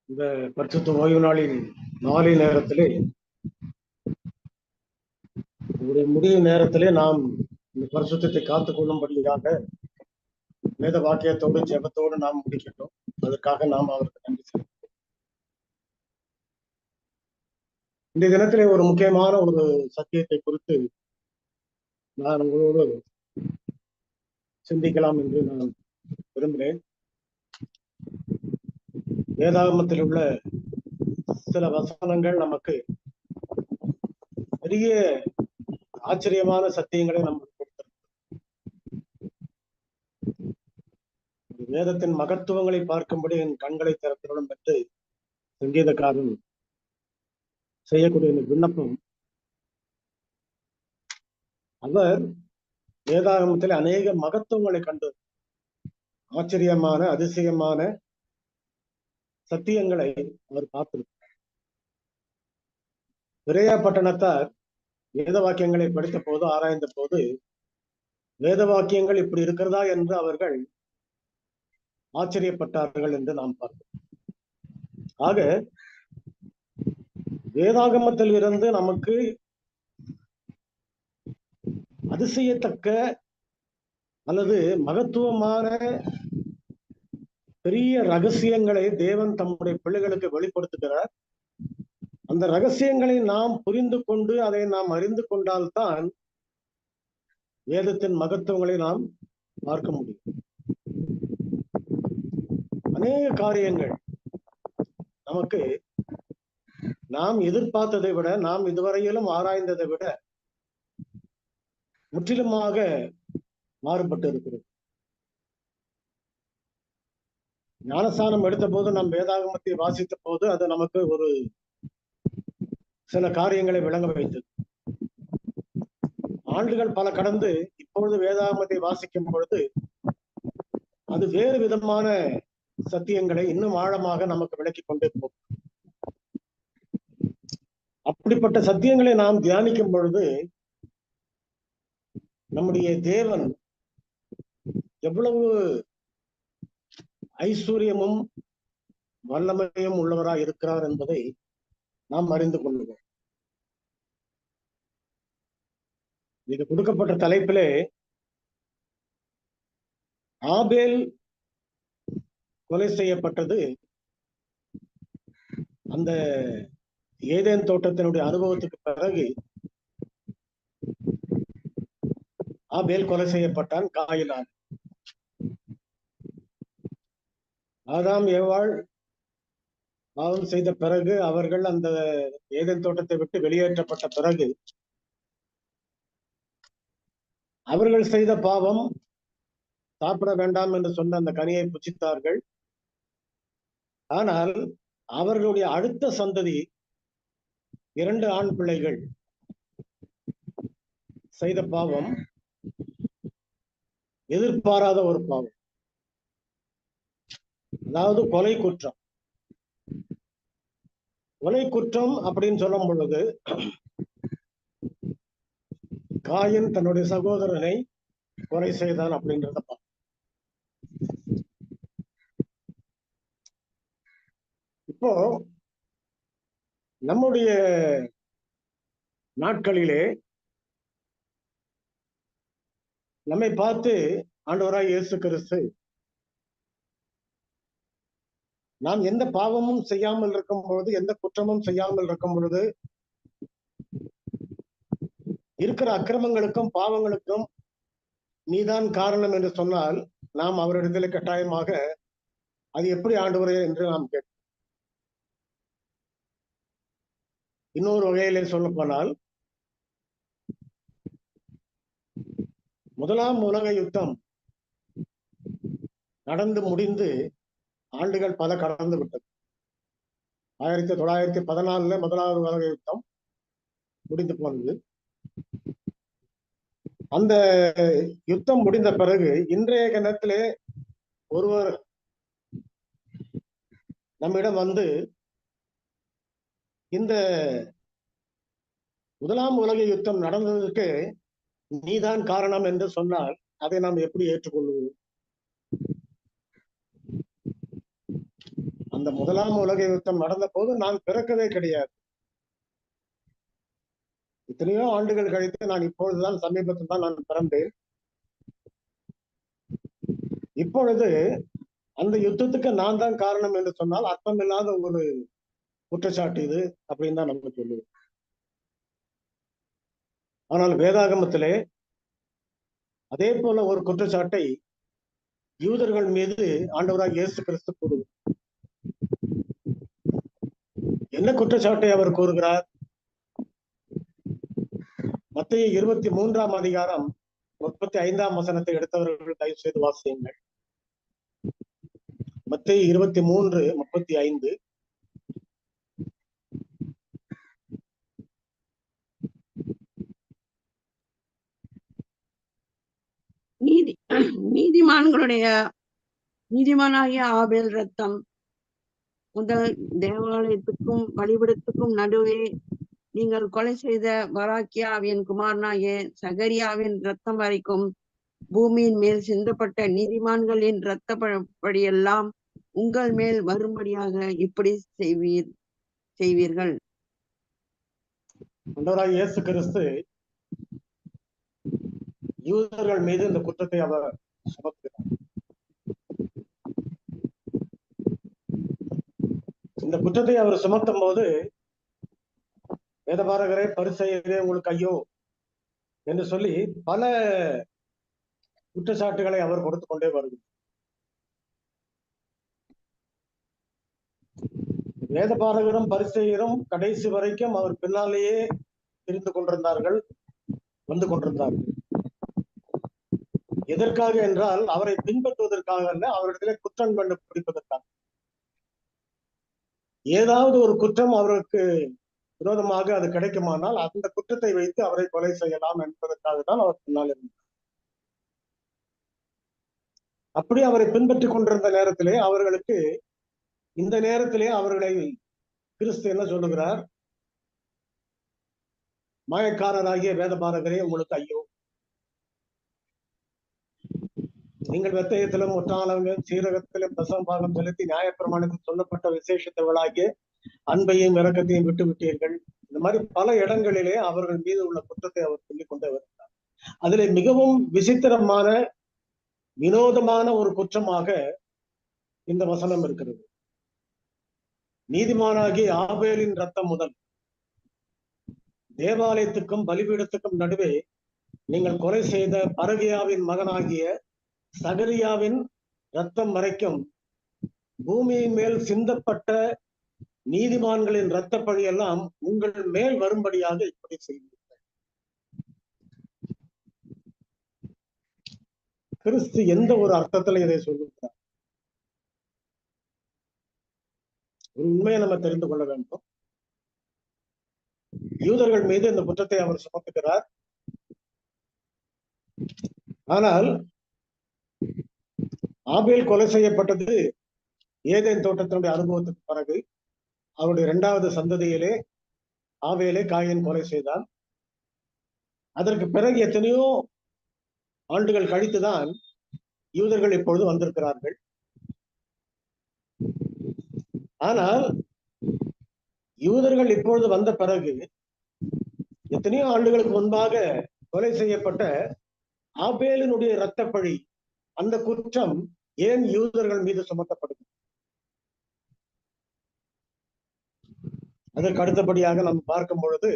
இந்த பரிசுத்த ஓய்வு நாளின் மாலை நேரத்திலே முடிவு நேரத்திலே நாம் இந்த பரிசுத்தத்தை காத்துக் கொள்ளும்படியாக வேத வாக்கியத்தோடு ஜெபத்தோடு நாம் முடிக்கின்றோம். அதற்காக நாம் அவருக்கு நன்றி செலுத்துகிறோம். இந்த தினத்திலே ஒரு முக்கியமான ஒரு சத்தியத்தை குறித்து நான் உங்களோடு சிந்திக்கலாம் என்று நான் விரும்புகிறேன். வேதாகமத்தில் உள்ள சில வசனங்கள் நமக்கு பெரிய ஆச்சரியமான சத்தியங்களை நமக்கு கொடுத்திருக்கு. வேதத்தின் மகத்துவங்களை பார்க்கும்படி என் கண்களை திறத்தினுடன் பெற்று சங்கீதக்காரன் செய்யக்கூடிய இந்த விண்ணப்பம், அவர் வேதாகமத்தில் அநேக மகத்துவங்களை கண்டு ஆச்சரியமான அதிசயமான சத்தியங்களை அவர் பார்த்திருக்கிறார். விரையா பட்டணத்தார் வேத வாக்கியங்களை படித்த போது ஆராய்ந்த போது வேத வாக்கியங்கள் இப்படி இருக்கிறதா என்று அவர்கள் ஆச்சரியப்பட்டார்கள் என்று நாம் பார்த்தோம். ஆக வேதாகமத்தில் இருந்து நமக்கு அதிசயத்தக்க அல்லது மகத்துவமான பெரிய ரகசியங்களை தேவன் தம்முடைய பிள்ளைகளுக்கு வெளிப்படுத்துகிறார். அந்த ரகசியங்களை நாம் புரிந்து கொண்டு அதை நாம் அறிந்து கொண்டால்தான் வேதத்தின் மகத்துவங்களை நாம் பார்க்க முடியும். அநேக காரியங்கள் நமக்கு நாம் எதிர்பார்த்ததை விட, நாம் இதுவரையிலும் ஆராய்ந்ததை விட முற்றிலுமாக மாறுபட்டு இருக்கிறது. ஞானஸ்தானம் எடுத்த போது நாம் வேதாகமத்தை வாசித்த போது அது நமக்கு ஒரு சில காரியங்களை விளங்க வைத்தது. ஆண்டுகள் பல கடந்து இப்பொழுது வேதாகமத்தை வாசிக்கும் பொழுது அது வேறு விதமான சத்தியங்களை இன்னும் ஆழமாக நமக்கு விளக்கி கொண்டே போகும். அப்படிப்பட்ட சத்தியங்களை நாம் தியானிக்கும் பொழுது நம்முடைய தேவன் எவ்வளவு ஐஸ்வர்யமும் வல்லமையும் உள்ளவராய் இருக்கிறார் என்பதை நாம் அறிந்து கொள்ளுவோம். இது கொடுக்கப்பட்ட தலைப்பிலே ஆபேல் கொலை செய்யப்பட்டது அந்த ஏதேன் தோட்டத்தினுடைய அனுபவத்துக்கு பிறகு ஆபேல் கொலை செய்யப்பட்டான் காயினால். ஆதாம் ஏவாள் பாவம் செய்த பிறகு அவர்கள் அந்த ஏதேன் தோட்டத்தை விட்டு வெளியேற்றப்பட்ட பிறகு அவர்கள் செய்த பாவம், சாப்பிட வேண்டாம் என்று சொன்ன அந்த கனியை புசித்தார்கள். ஆனால் அவர்களுடைய அடுத்த சந்ததி 2 ஆண் பிள்ளைகள் செய்த பாவம் எதிர்பாராத ஒரு பாவம், அதாவது கொலை குற்றம். கொலை குற்றம் அப்படின்னு சொல்லும் பொழுது காயின் தன்னுடைய சகோதரனை கொலை செய்தான் அப்படின்றத. இப்போ நம்முடைய நாட்களிலே நம்மை பார்த்து ஆண்டவராய் இயேசு கிறிஸ்து நாம் எந்த பாவமும் செய்யாமல் இருக்கும் பொழுது, எந்த குற்றமும் செய்யாமல் இருக்கும் பொழுது இருக்கிற அக்கிரமங்களுக்கும் பாவங்களுக்கும் நீதான் காரணம் என்று சொன்னால் நாம் அவரிடத்தில் கட்டாயமாக அது எப்படி ஆண்டவரே என்று நாம் கேட்போம். இன்னொரு வகையிலே சொல்ல போனால், முதலாம் உலக யுத்தம் நடந்து முடிந்து ஆண்டுகள் பல கடந்து விட்டது. 1914 முதலாவது உலக யுத்தம் முடிந்து போனது. அந்த யுத்தம் முடிந்த பிறகு இன்றைய தினத்திலே ஒருவர் நம்மிடம் வந்து இந்த முதலாம் உலக யுத்தம் நடந்ததற்கு நீதான் காரணம் என்று சொன்னால் அதை நாம் எப்படி ஏற்றுக்கொள்வோம்? அந்த அந்த முதலாம் உலக யுத்தம் நடந்த போது நான் பிறக்கவே கிடையாது. எத்தனையோ ஆண்டுகள் கழித்து நான் இப்பொழுதுதான் சமீபத்தில் தான் நான் பிறந்தேன். இப்பொழுது அந்த யுத்தத்துக்கு நான் தான் காரணம் என்று சொன்னால் அர்த்தமில்லாத ஒரு குற்றச்சாட்டு இது அப்படின்னு தான் நம்ம சொல்லுவோம். ஆனால் வேதாகமத்திலே அதே போல ஒரு குற்றச்சாட்டை யூதர்கள் மீது ஆண்டவராக இயேசு கிறிஸ்து கூறுகிறார். என்ன குற்றச்சாட்டை அவர் கூறுகிறார்? மத்தேயு 23ஆம் அதிகாரம் 35ஆம் வசனத்தை எடுத்தவர்கள் தயவு செய்து வாசியுங்கள். மத்தேயு 23:35. நீதிமானாகிய ஆபேல் ரத்தம் முதல் தேவாலயத்துக்கும் பலிபீடத்துக்கும் நடுவே நீங்கள் கொலை செய்த பராக்கியாவின் குமாரனாகிய சகரியாவின் ரத்தம் வரைக்கும் பூமியின் மேல் சிந்தப்பட்ட நீதிமான்களின் இரத்தப்படியெல்லாம் உங்கள் மேல் வரும்படியாக இப்படி செய்வீர்கள். ஆண்டவராகிய இயேசு கிறிஸ்து யூதர்கள் மீது இந்த குற்றத்தை அவர் சுமத்துகிறார். இந்த குற்றத்தை அவர் சுமத்தும் போது வேதபாரகரே பரிசேயரே உங்களுக்கு ஐயோ என்று சொல்லி பல குற்றச்சாட்டுகளை அவர் கொடுத்து கொண்டே வருகிறார். வேதபாரகரும் பரிசேயரும் கடைசி வரைக்கும் அவர் பின்னாலேயே இருந்து கொண்டிருந்தார்கள், வந்து கொண்டிருந்தார்கள். எதற்காக என்றால் அவரை பின்பற்றுவதற்காக அல்ல, அவரிடத்திலே குற்றம் கண்டுபிடிப்பதற்காக. ஏதாவது ஒரு குற்றம் அவருக்கு விரோதமாக அது கிடைக்குமானால் அந்த குற்றத்தை வைத்து அவரை கொலை செய்யலாம் என்பதற்காக தான் அவர் பின்னால் இருந்தார். அப்படி அவரை பின்பற்றிக் கொண்டிருந்த நேரத்திலே அவர்களுக்கு இந்த நேரத்திலே அவர்களை கிறிஸ்து என்ன சொல்லுகிறார்? மாயக்காரராகிய வேதபாரகரே உங்களுக்கு ஐயோ, நீங்கள் வெத்தயத்திலும் முற்றாளங்க சீரகத்திலும் தசமபாகம் செலுத்தி நியாயப்பிரமாணத்தில் சொல்லப்பட்ட விசேஷத்தவர்களாகிய அன்பையும் இரக்கத்தையும் விட்டு விட்டீர்கள். இந்த மாதிரி பல இடங்களிலே அவர்கள் மீது உள்ள குற்றத்தை அவர் சொல்லிக் கொண்டே வருகிறார். அதிலே மிகவும் விசித்திரமான வினோதமான ஒரு குற்றமாக இந்த வசனம் இருக்கிறது. நீதிமானாகி ஆபேலின் ரத்தம் முதல் தேவாலயத்துக்கும் பலிபீடத்துக்கும் நடுவே நீங்கள் கொலை செய்த பரகியாவின் மகனாகிய சகரியாவின் ரத்தம் வரைக்கும் பூமியின் மேல் சிந்தப்பட்ட நீதிமான்களின் இரத்த பழியெல்லாம் உங்கள் மேல் வரும்படியாக இப்படி செய்வீர்கள். கிறிஸ்து எந்த ஒரு அர்த்தத்துல இதை சொல்லுகிறார்? ஒரு உண்மையை நம்ம தெரிந்து கொள்ள வேண்டும். யூதர்கள் மீது இந்த குற்றத்தை அவர் சுமத்துகிறார். ஆனால் ஆபேல் கொலை செய்யப்பட்டது ஏதேன் தோட்டத்தினுடைய அனுபவத்துக்கு பிறகு. அவருடைய இரண்டாவது சந்ததியிலே ஆபேலை காயின் கொலை செய்தான். அதற்கு பிறகு எத்தனையோ ஆண்டுகள் கழித்துதான் யூதர்கள் இப்பொழுது வந்திருக்கிறார்கள். ஆனால் யூதர்கள் இப்பொழுது வந்த பிறகு எத்தனையோ ஆண்டுகளுக்கு முன்பாக கொலை செய்யப்பட்ட ஆபேலினுடைய இரத்தப்பழி, அந்த குற்றம் ஏன் யூதர்கள் மீது சுமத்தப்படுது? அதற்கு அடுத்தபடியாக நாம் பார்க்கும் பொழுது,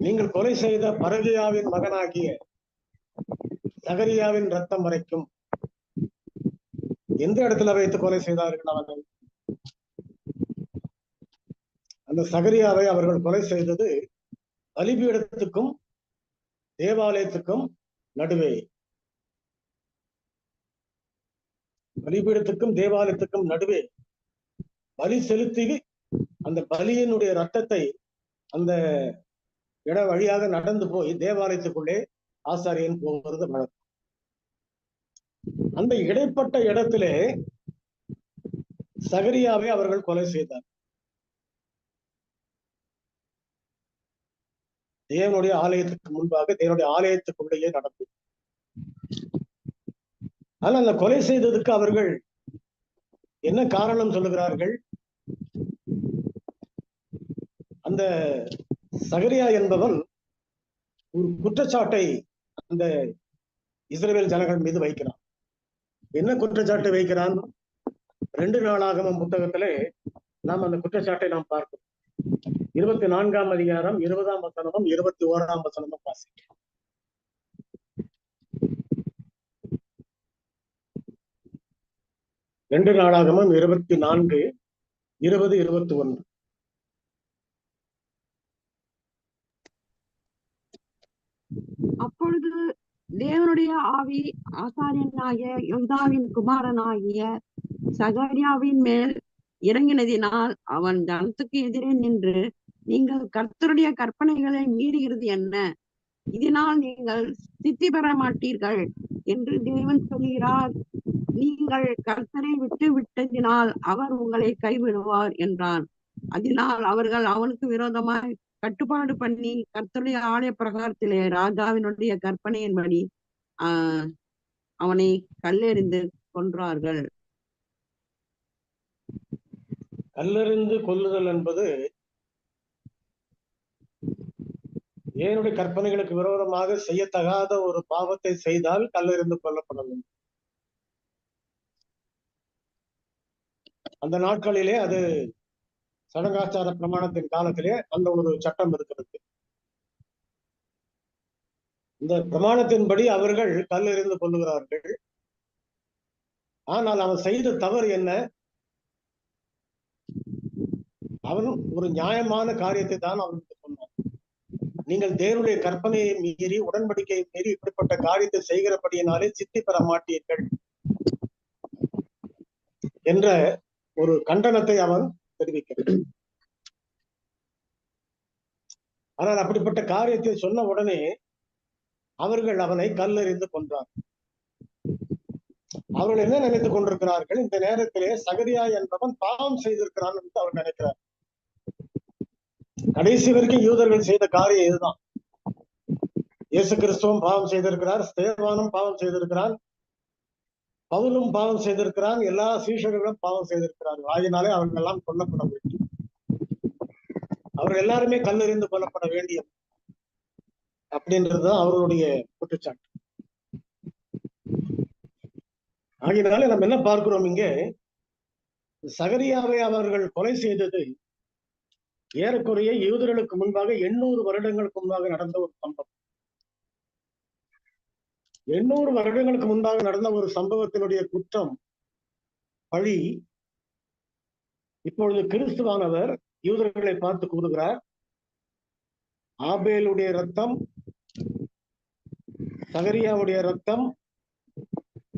நீங்கள் கொலை செய்த பரகியாவின் மகனாகிய சகரியாவின் ரத்தம் வரைக்கும் எந்த இடத்துல வைத்து கொலை செய்தார்கள் அவர்கள்? அந்த சகரியாவை அவர்கள் கொலை செய்தது பலிபீடத்துக்கும் தேவாலயத்துக்கும் நடுவே. பலிபீடத்துக்கும் தேவாலயத்துக்கும் நடுவே பலி செலுத்தி அந்த பலியினுடைய ரத்தத்தை அந்த இட வழியாக நடந்து போய் தேவாலயத்துக்குள்ளே ஆசாரியன் போகிறது வழக்கம். அந்த இடைப்பட்ட இடத்திலே சகரியாவை அவர்கள் கொலை செய்தார். தேவனுடைய ஆலயத்துக்கு முன்பாக, தேவனுடைய ஆலயத்துக்குள்ளேயே நடந்தது. ஆனால் அந்த கொலை செய்ததுக்கு அவர்கள் என்ன காரணம் சொல்லுகிறார்கள்? அந்த சகரியா என்பவன் ஒரு குற்றச்சாட்டை அந்த இஸ்ரவேல் ஜனங்கள் மீது வைக்கிறான். என்ன குற்றச்சாட்டை வைக்கிறான்? 2 நாளாகமம் புத்தகத்திலே நாம் அந்த குற்றச்சாட்டை நாம் பார்க்கிறோம். 24ஆம் அதிகாரம் 20ஆம் வசனமும் 21ஆம் வசனமும் வாசிக்கிறோம். 2 நாளாகமம் 24, 20, 21. அப்பொழுது தேவனுடைய ஆவி ஆசாரியனாகிய யோதாவின் குமாரனாகிய சகரியாவின் மேல் இறங்கினதினால் அவன் ஜனத்துக்கு எதிரே நின்று, நீங்கள் கர்த்தருடைய கற்பனைகளை மீறுகிறது என்ன? இதனால் நீங்கள் சித்தி பெற மாட்டீர்கள் என்று தேவன் சொல்கிறார். நீங்கள் கர்த்தரை விட்டு விட்டதினால் அவர் உங்களை கைவிடுவார் என்றான். அதனால் அவர்கள் அவனுக்கு விரோதமாய் கட்டுப்பாடு பண்ணி கர்த்தருடைய ஆலய பிரகாரத்திலே ராஜாவினுடைய கற்பனையின்படி அவனை கல்லெறிந்து கொன்றார்கள். கல்லெறிந்து கொல்லுதல் என்பது தேவனுடைய கற்பனைகளுக்கு விரோதமாக செய்யத்தகாத ஒரு பாவத்தை செய்தால் கல்லெறிந்து கொல்லப்பட வேண்டும். அந்த நாட்களிலே அது சடங்காச்சார பிரமாணத்தின் காலத்திலே அந்த ஒரு சட்டம் இருக்கிறது. இந்த பிரமாணத்தின்படி அவர்கள் கல்லெறிந்து கொள்ளுகிறார்கள். ஆனால் அவன் செய்த தவறு என்ன? அவன் ஒரு நியாயமான காரியத்தை தான் அவனுக்கு சொன்னான். நீங்கள் தேவனுடைய கற்பனையை மீறி, உடன்படிக்கையை மீறி இப்படிப்பட்ட காரியத்தை செய்கிறபடியினாலே சித்தி பெற மாட்டீர்கள் என்ற ஒரு கண்டனத்தை அவன் தெரிவிக்கிறான். ஆனால் அப்படிப்பட்ட காரியத்தை சொன்ன உடனே அவர்கள் அவனை கல்லெறிந்து கொன்றார். அவர்கள் என்ன நினைத்துக் கொண்டிருக்கிறார்கள்? இந்த நேரத்திலே சகரியா என்பவன் பாவம் செய்திருக்கிறான் என்று அவர் நினைக்கிறார். கடைசி வரைக்கும் யூதர்கள் செய்த காரியம் இதுதான். இயேசு கிறிஸ்துவும் பாவம் செய்திருக்கிறார், ஸ்தேவானும் பாவம் செய்திருக்கிறான், பவுலும் பாவம் செய்திருக்கிறான், எல்லா சீஷர்களும் பாவம் செய்திருக்கிறார்கள். ஆகினாலே அவர்கள் எல்லாம் கொல்லப்பட வேண்டும். அவர்கள் எல்லாருமே கல்லெறிந்து கொல்லப்பட வேண்டிய அப்படின்றதுதான் அவர்களுடைய குற்றச்சாட்டு. ஆகினாலே நம்ம என்ன பார்க்கிறோம்? இங்கே சகரியாவை அவர்கள் கொலை செய்தது ஏறக்குறைய யூதர்களுக்கு முன்பாக 800 வருடங்களுக்கு முன்பாக நடந்த ஒரு சம்பவம். 800 வருடங்களுக்கு முன்பாக நடந்த ஒரு சம்பவத்தினுடைய குற்றம், பழி இப்பொழுது கிறிஸ்துவானவர் யூதர்களை பார்த்து கூறுகிறார், ஆபேலுடைய ரத்தம், சகரியாவுடைய ரத்தம்,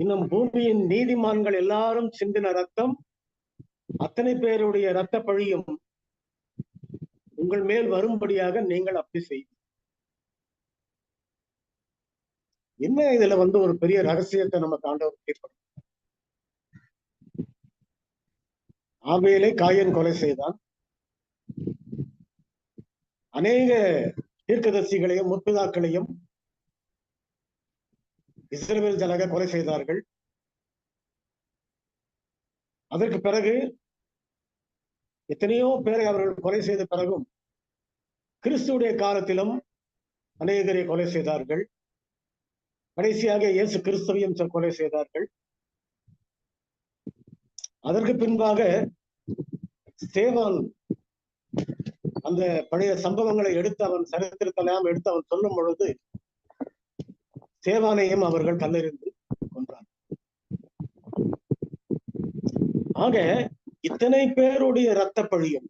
இன்னும் பூமியின் நீதிமான்கள் எல்லாரும் சிந்தின ரத்தம், அத்தனை பேருடைய ரத்த பழியும் உங்கள் மேல் வரும்படியாக நீங்கள் அப்படி செய்ய. என்ன இதுல ஒரு பெரிய ரகசியத்தை நம்ம காண்டவர் ஆபேலை காயன் கொலை செய்தான். அநேக தீர்க்கதரிசிகளையும் முற்பிதாக்களையும் இஸ்ரவேல் ஜனங்க கொலை செய்தார்கள். அதற்கு பிறகு எத்தனையோ பேரை அவர்கள் கொலை செய்த பிறகும் கிறிஸ்துடைய காலத்திலும் அநேகரை கொலை செய்தார்கள். கடைசியாக இயேசு கிறிஸ்துவையும் கொலை செய்தார்கள். அதற்கு பின்பாக ஸ்தேவான் அந்த பழைய சம்பவங்களை எடுத்து அவன் சரித்திரத்தெல்லாம் எடுத்து அவன் சொல்லும் பொழுது ஸ்தேவானையும் அவர்கள் கல்லெறிந்து கொன்றார். ஆக இத்தனை பேருடைய இரத்த பழியும்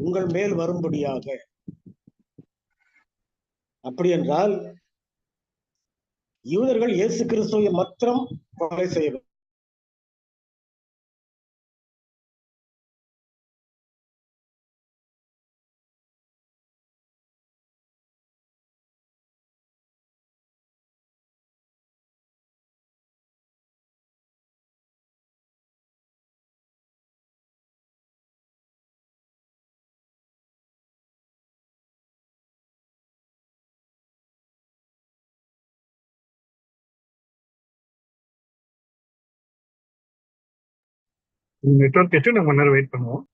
உங்கள் மேல் வரும்படியாக. அப்படி என்றால் யூதர்கள் இயேசு கிறிஸ்துவை மாத்திரம் கொலை செய்யவில்லை. நெட்வொர்க் இஷ்யூ, நம்ம நேரம் வெயிட் பண்ணுவோம்.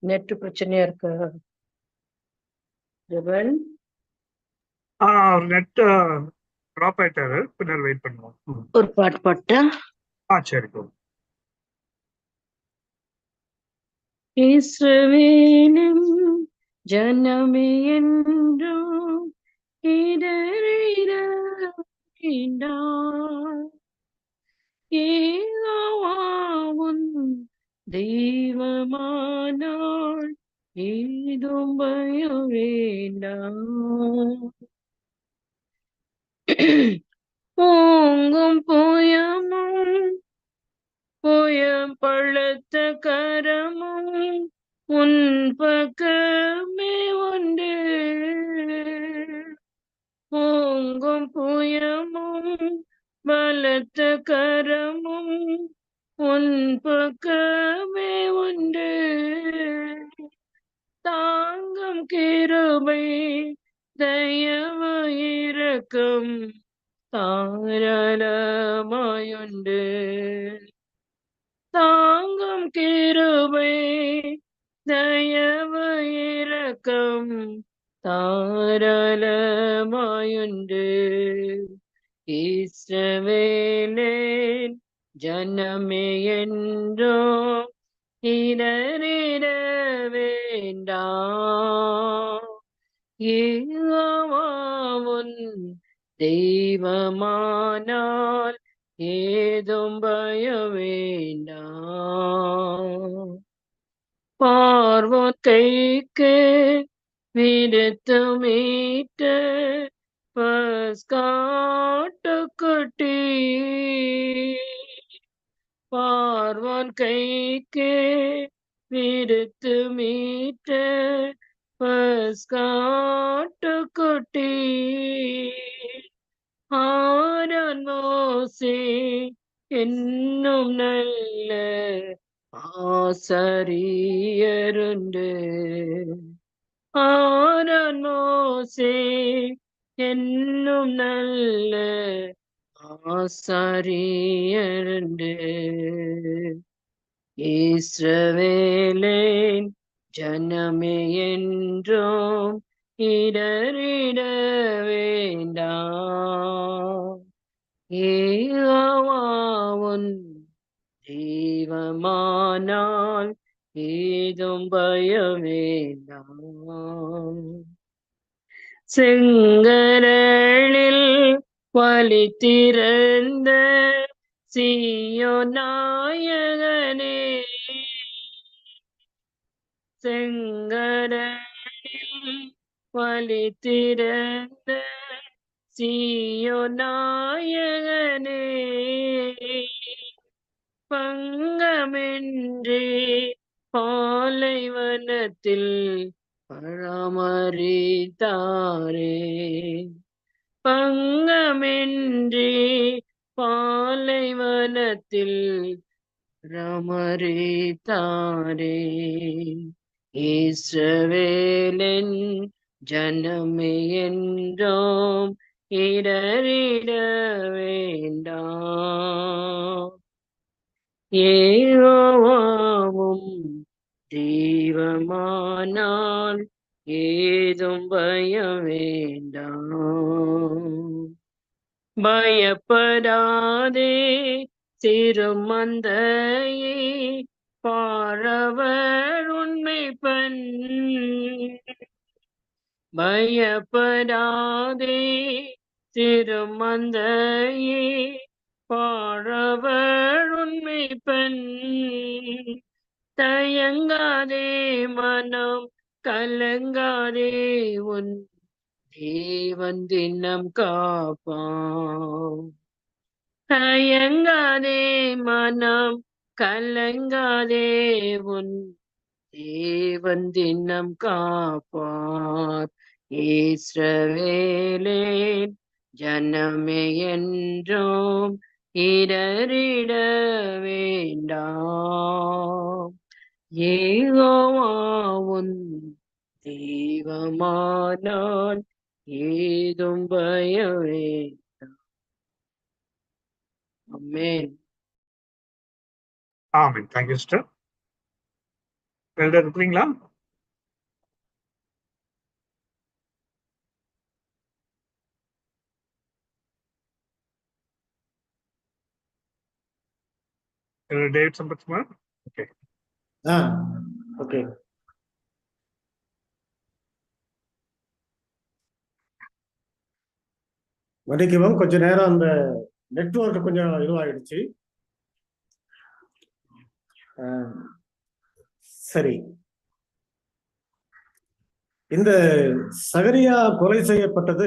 நெட் பிரச்சனையா இருக்கு ஜெபன். நெட் ட்ராப் ஆயிட்டாரு, பின்னர் வெயிட் பண்ணுவோம். ஒரு பாட்டு பாட்டா? சரி போ. இஸ்ரவேலின் ஜனமே என்றும் இடறிட வேண்டாம். யெகோவா உன் தெய்வமானாள், ஏதும் பயம் வேண்டாம். ஓங்கும் புயம் பழுத்த கரமும் உன் பக்கமே உண்டு. ஓங்கும் புயமும் பலத்த கரமும் உன் பக்கமே உண்டு. தாங்கும் கிருபை தயவு இரக்கம் தாராளமாயுண்டு. தாங்கும் கிருபை தயவு இரக்கம் தாராளமாயுண்டு. இஸ்ரவேலின் ஜனமே என்றோ இடறிட வேண்டாம். யெகோவா உன் தெய்வமானால் ஏதும் பயம் வேண்டாம். பார்வோன் கைக்கு விடுத்து மீட்ட பஸ்காட்டுக்குட்டி, பார்வோன் கைக்கு விடுத்து மீட்ட பஸ்காட்டுக்குட்டி, ஆரோன் மோசே என்னும் நல்ல ஆசாரியருண்டு. ஆரோன் மோசே என்னும் நல்ல ஆசாரியருண்டு. இஸ்ரவேலின் ஜனமே என்றும் இடறிட வேண்டாம். யெகோவா உன் தெய்வமானால் ஏதும் பயம் வேண்டாம். செங்கடலில் வழித்திறந்த சீயோன் நாயகனே, செங்கடலில் வழித்திறந்த சீயோன் நாயகனே, பங்கமின்றி பாலைவனத்தில் பராமரித்தாரே, பங்கமின்றி பாலைவனத்தில் பராமரித்தாரே. இஸ்ரவேலின் ஜனமே என்றும் இடறிட வேண்டாம். யெகோவாவும் தெய்வமானால் ஏதும் பயம் வேண்டாம். பயப்படாதே சிறுமந்தையே, பாரவர் உண்மை பண். பயப்படாதே சிறுமந்தையே, பாரவர் உண்மை பெண். தயங்காதே மனம் கலங்காதே, உன் தேவன் தினம் காப்பான். தயங்காதே மனம் கலங்காதே, உன் தேவன் தினம் காப்பார். இஸ்ரவேலின் ஜனமே என்றும் இடறிட வேண்டாம். யெகோவா உன் தெய்வமானான், ஏதும் பய வேண்டாம். Amen. Amen. Thank you sister. Elder இருக்கிறீங்களா? டேவிட் சம்பத்குமார். ஓகே. ஓகே. மன்னிக்கவும், கொஞ்ச நேரம் அந்த நெட்வொர்க் கொஞ்சம் இதுவாயிடுச்சு. சரி, இந்த சகரியா கொலை செய்யப்பட்டது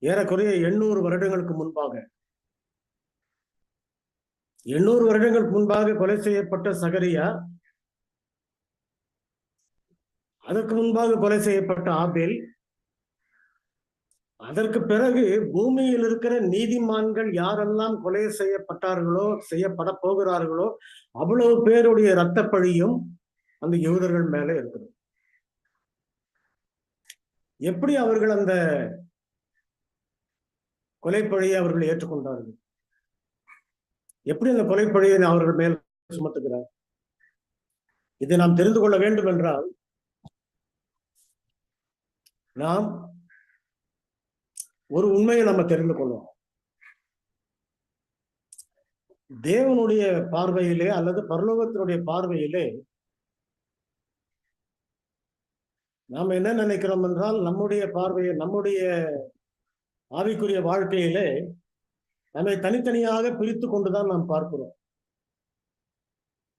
ஏறக்குறைய 800 வருடங்களுக்கு முன்பாக. 800 வருடங்களுக்கு முன்பாக கொலை செய்யப்பட்ட சகரியா, அதற்கு முன்பாக கொலை செய்யப்பட்ட ஆபேல், அதற்கு பிறகு பூமியில் இருக்கிற நீதிமான்கள் யாரெல்லாம் கொலை செய்யப்பட்டார்களோ, செய்யப்பட போகிறார்களோ, அவ்வளவு பேருடைய இரத்த பழியும் அந்த யூதர்கள் மேல இருக்குது. எப்படி அவர்கள் அந்த கொலைப்பழியை அவர்கள் ஏற்றுக்கொண்டார்கள்? எப்படி அந்த கொலைப்பழியை அவர்கள் மேல் சுமத்துகிறார்? இதை நாம் தெரிந்து கொள்ள வேண்டும் என்றால் நாம் ஒரு உண்மையை நம்ம தெரிந்து கொள்வோம். தேவனுடைய பார்வையிலே அல்லது பரலோகத்தினுடைய பார்வையிலே நாம் என்ன நினைக்கிறோம் என்றால், நம்முடைய பார்வையை, நம்முடைய ஆவிக்குரிய வாழ்க்கையிலே நம்மை தனித்தனியாக பிரித்து கொண்டுதான் நாம் பார்க்கிறோம்.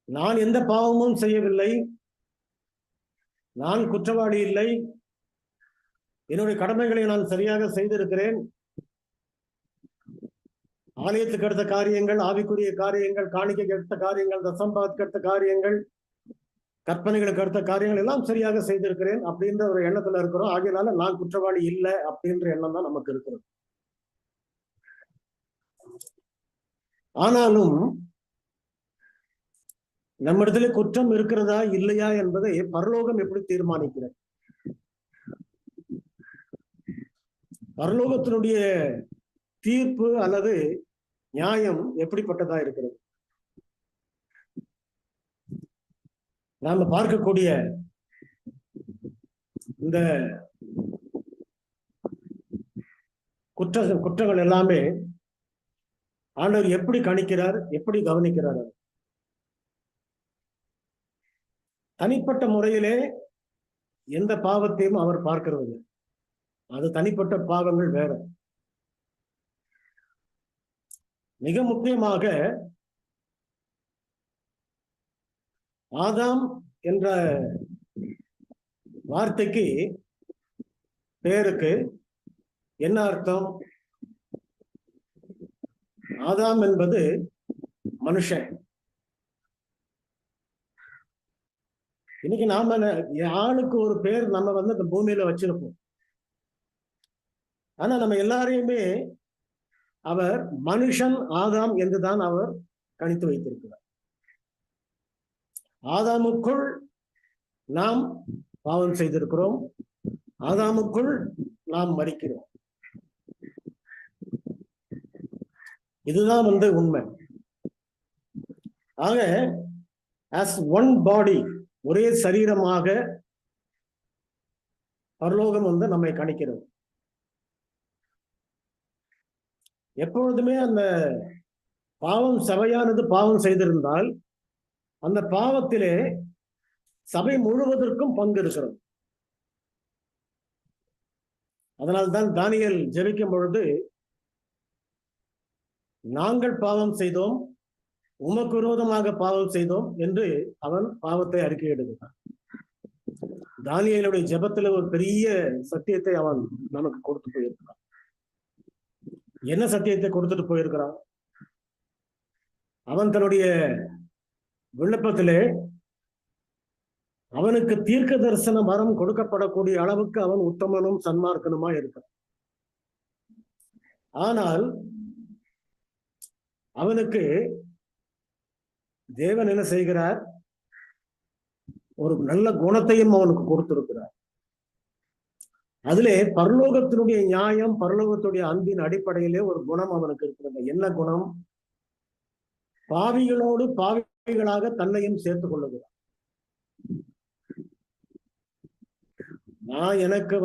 நான் எந்த பாவமும் செய்யவில்லை, நான் குற்றவாளி இல்லை, என்னுடைய கடமைகளை நான் சரியாக செய்திருக்கிறேன், ஆலயத்துக்கு அடுத்த காரியங்கள், ஆவிக்குரிய காரியங்கள், காணிக்கைக்கு அடுத்த காரியங்கள், தசம்பாத்துக்கு அடுத்த காரியங்கள், கற்பனைகளுக்கு அடுத்த காரியங்கள் எல்லாம் சரியாக செய்திருக்கிறேன் அப்படின்ற ஒரு எண்ணத்துல இருக்கிறோம். ஆகையினால நான் குற்றவாளி இல்லை அப்படின்ற எண்ணம் தான் நமக்கு இருக்கிறது. ஆனாலும் நம்மிடத்துல குற்றம் இருக்கிறதா இல்லையா என்பதை பரலோகம் எப்படி தீர்மானிக்கிறது? பரலோகத்தினுடைய தீர்ப்பு அல்லது நியாயம் எப்படிப்பட்டதா இருக்கிறது? நாம பார்க்கக்கூடிய இந்த குற்றங்கள் எல்லாமே ஆண்டவர் எப்படி கணிக்கிறார், எப்படி கவனிக்கிறார்? தனிப்பட்ட முறையிலே எந்த பாவத்தையும் அவர் பார்க்கிறது, அது தனிப்பட்ட பாவங்கள் வேற. மிக முக்கியமாக ஆதாம் என்ற வார்த்தைக்கு, பேருக்கு என்ன அர்த்தம்? ஆதாம் என்பது மனுஷன். இன்னைக்கு நாம ஆளுக்கு ஒரு பேர் நம்ம இந்த பூமியில வச்சிருப்போம். ஆனா நம்ம எல்லாரையுமே அவர் மனுஷன் ஆதாம் என்றுதான் அவர் கணித்து வைத்திருக்கிறார். ஆதாமுக்குள் நாம் பாவம் செய்திருக்கிறோம், ஆதாமுக்குள் நாம் மரிக்கிறோம். இதுதான் உண்மை. ஆக as one body, ஒரே சரீரமாக பரலோகம் நம்மை கணிக்கிறது. எப்பொழுதுமே அந்த பாவம், சபையானது பாவம் செய்திருந்தால் அந்த பாவத்திலே சபை முழுவதற்கும் பங்கு இருக்கிறது. அதனால்தான் தானியேல் ஜெபிக்கும் பொழுது, நாங்கள் பாவம் செய்தோம், உமக்கு விரோதமாக பாவம் செய்தோம் என்று அவன் பாவத்தை அறிக்கையிடுகிறான். தானியேலுடைய ஜெபத்துல ஒரு பெரிய சத்தியத்தை அவன் நமக்கு கொடுத்து போயிருக்கிறான். என்ன சத்தியத்தை கொடுத்துட்டு போயிருக்கிறான்? அவன் தன்னுடைய விண்ணப்பத்திலே அவனுக்கு தீர்க்க தரிசன வரம் கொடுக்கப்படக்கூடிய அளவுக்கு அவன் உத்தமனும் சன்மார்க்கனுமா இருக்கிறான். ஆனால் அவனுக்கு தேவன் என்ன செய்கிறார்? ஒரு நல்ல குணத்தையும் அவனுக்கு கொடுத்திருக்கிறார். அதிலே பரலோகத்தினுடைய நியாயம், பரலோகத்துடைய அன்பின் அடிப்படையிலே ஒரு குணம் அவனுக்கு இருக்கிறது. என்ன குணம்? பாவிகளோடு பாவிகளாக தன்னையும் சேர்த்துக் கொள்ளுகிறார். நான் எனக்கு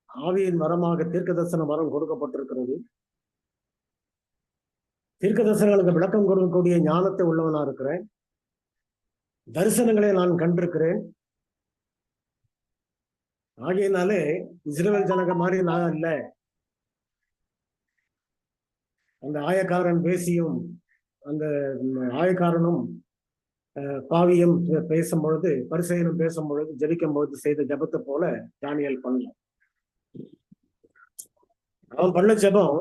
ஆவியின் வரமாக தீர்க்க தரிசன வரம் கொடுக்கப்பட்டிருக்கிறது. தீர்க்க தரிசனங்களுக்கு விளக்கம் கொடுக்கக்கூடிய ஞானத்தை உள்ளவனா இருக்கிறேன். தரிசனங்களை நான் கண்டிருக்கிறேன். ஆகையினாலே இஸ்ரவேல் ஜனங்க மாதிரி நான் இல்ல. அந்த ஆயக்காரன் பேசியும் அந்த ஆயக்காரனும் பாவியும் பேசும் பொழுது, பரிசேயனும் பேசும் பொழுது, ஜெபிக்கும் பொழுது செய்த ஜபத்தை போல தானியேல் பண்ணல. அவன் பண்ண ஜபம்,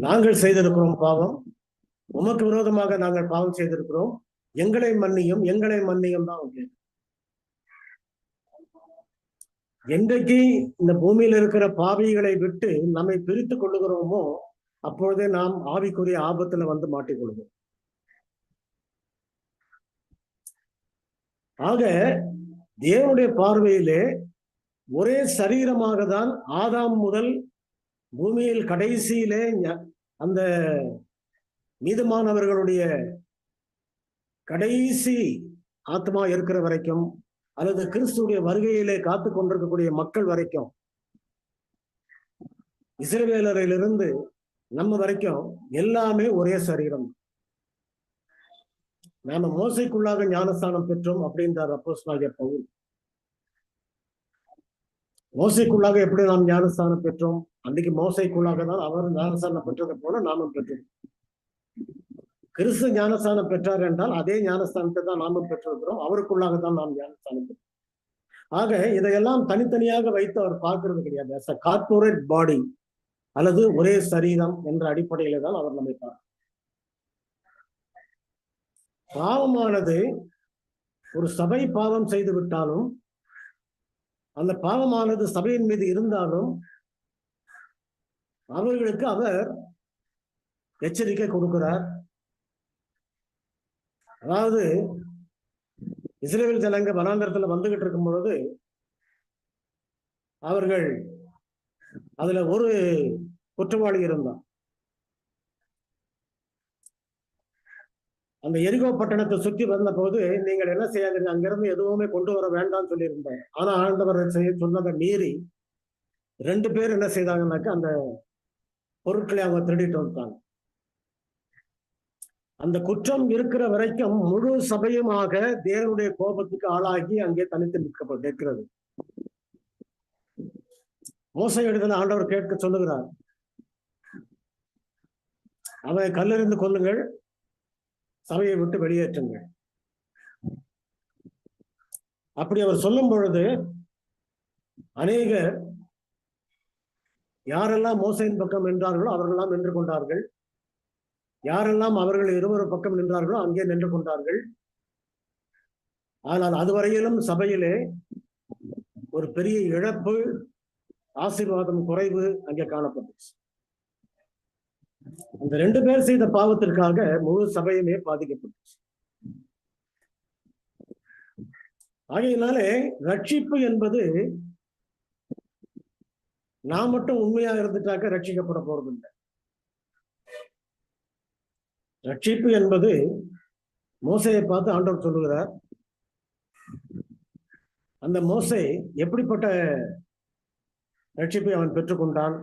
நாங்கள் செய்திருக்கிறோம் பாவம், உமக்கு விரோதமாக நாங்கள் பாவம் செய்திருக்கிறோம், எங்களை மன்னியும், எங்களை மன்னியும் தான். என்றைக்கு இந்த பூமியில் இருக்கிற பாவிகளை விட்டு நம்மை பிரித்து கொள்ளுகிறோமோ அப்பொழுதே நாம் ஆவிக்குரிய ஆபத்துல மாட்டிக்கொள்வோம். ஆக தேவனுடைய பார்வையிலே ஒரே சரீரமாக தான் ஆதாம் முதல் பூமியில் கடைசியிலே அந்த நீதிமானவர்களுடைய கடைசி ஆத்மா இருக்கிற வரைக்கும், அல்லது கிறிஸ்துடைய வருகையிலே காத்து கொண்டிருக்கக்கூடிய மக்கள் வரைக்கும், இஸ்ரவேலரிலிருந்து நம்ம வரைக்கும் எல்லாமே ஒரே சரீரம். நாம மோசைக்குள்ளாக ஞானஸ்தானம் பெற்றோம் அப்படின்றார் அப்போஸ்தலனாகிய பவுல். மோசைக்குள்ளாக எப்படி நாம் ஞானஸ்தானம் பெற்றோம்? அன்னைக்கு மோசைக்குள்ளாக தான் அவர் ஞானஸ்தானம் பெற்றதை போல நாமும் பெற்றோம். கிறிஸ்து ஞானஸ்தானம் பெற்றார் என்றால் அதே ஞானஸ்தானத்தை தான் நாமும் பெற்றிருக்கிறோம். அவருக்குள்ளாக தான் நாம் ஞானஸ்தானம் பெற்றோம். ஆக இதையெல்லாம் தனித்தனியாக வைத்து அவர் பார்க்கிறது கிடையாது. as a corporate body அல்லது ஒரே சரீரம் என்ற அடிப்படையில தான் அவர் நம்மை பார்க்கிறார். பாவமானது ஒரு சபை பாவம் செய்து விட்டாலும், அந்த பாவமானது சபையின் மீது இருந்தாலும் அவர்களுக்கு அவர் எச்சரிக்கை கொடுக்கிறார். அதாவது இஸ்ரவேல் ஜனங்க வனாந்தரத்துல வந்துகிட்டு இருக்கும் பொழுது அவர்கள் அதுல ஒரு குற்றவாளி இருந்தான். அந்த எரிகோ பட்டணத்தை சுற்றி வந்த போது நீங்கள் என்ன செய்யாதீங்க, அங்கிருந்து எதுவுமே கொண்டு வர வேண்டாம்னு சொல்லியிருந்தாங்க. ஆனா ஆண்டவர் சொன்னதை மீறி 2 பேர் என்ன செய்தாங்கன்னாக்க அந்த பொருட்களை அவங்க திருடிட்டு வந்துட்டாங்க. அந்த குற்றம் இருக்கிற வரைக்கும் முழு சபையுமாக தேவனுடைய கோபத்துக்கு ஆளாகி அங்கே தனித்து நிற்கிறது. மோசே இடத்துல ஆண்டவர் கேட்க சொல்லுகிறார், அவனை கல்லெறிந்து கொல்லுங்கள், சபையை விட்டு வெளியேற்றுங்கள். அப்படி அவர் சொல்லும் பொழுது அநேகர் யாரெல்லாம் மோசையின் பக்கம் நின்றார்களோ அவர்களெல்லாம் நின்று கொண்டார்கள். யாரெல்லாம் அவர்கள் இருவரு பக்கம் நின்றார்களோ அங்கே நின்று கொண்டார்கள். ஆனால் அதுவரையிலும் சபையிலே ஒரு பெரிய இழப்பு, ஆசீர்வாதம் குறைவு அங்கே காணப்பட்டுச்சு. அந்த 2 பேர் செய்த பாவத்திற்காக முழு சபையுமே பாதிக்கப்பட்டுச்சு. ஆகையினாலே ரட்சிப்பு என்பது நான் மட்டும் உண்மையா இருந்துட்டாக்க ரட்சிக்கப்பட போறதில்லை. ரட்சிப்பு என்பது மோசையை பார்த்து ஆண்டவர் சொல்லுகிறார். அந்த மோசே எப்படிப்பட்ட ரட்சிப்பை அவன் பெற்றுக்கொண்டான்,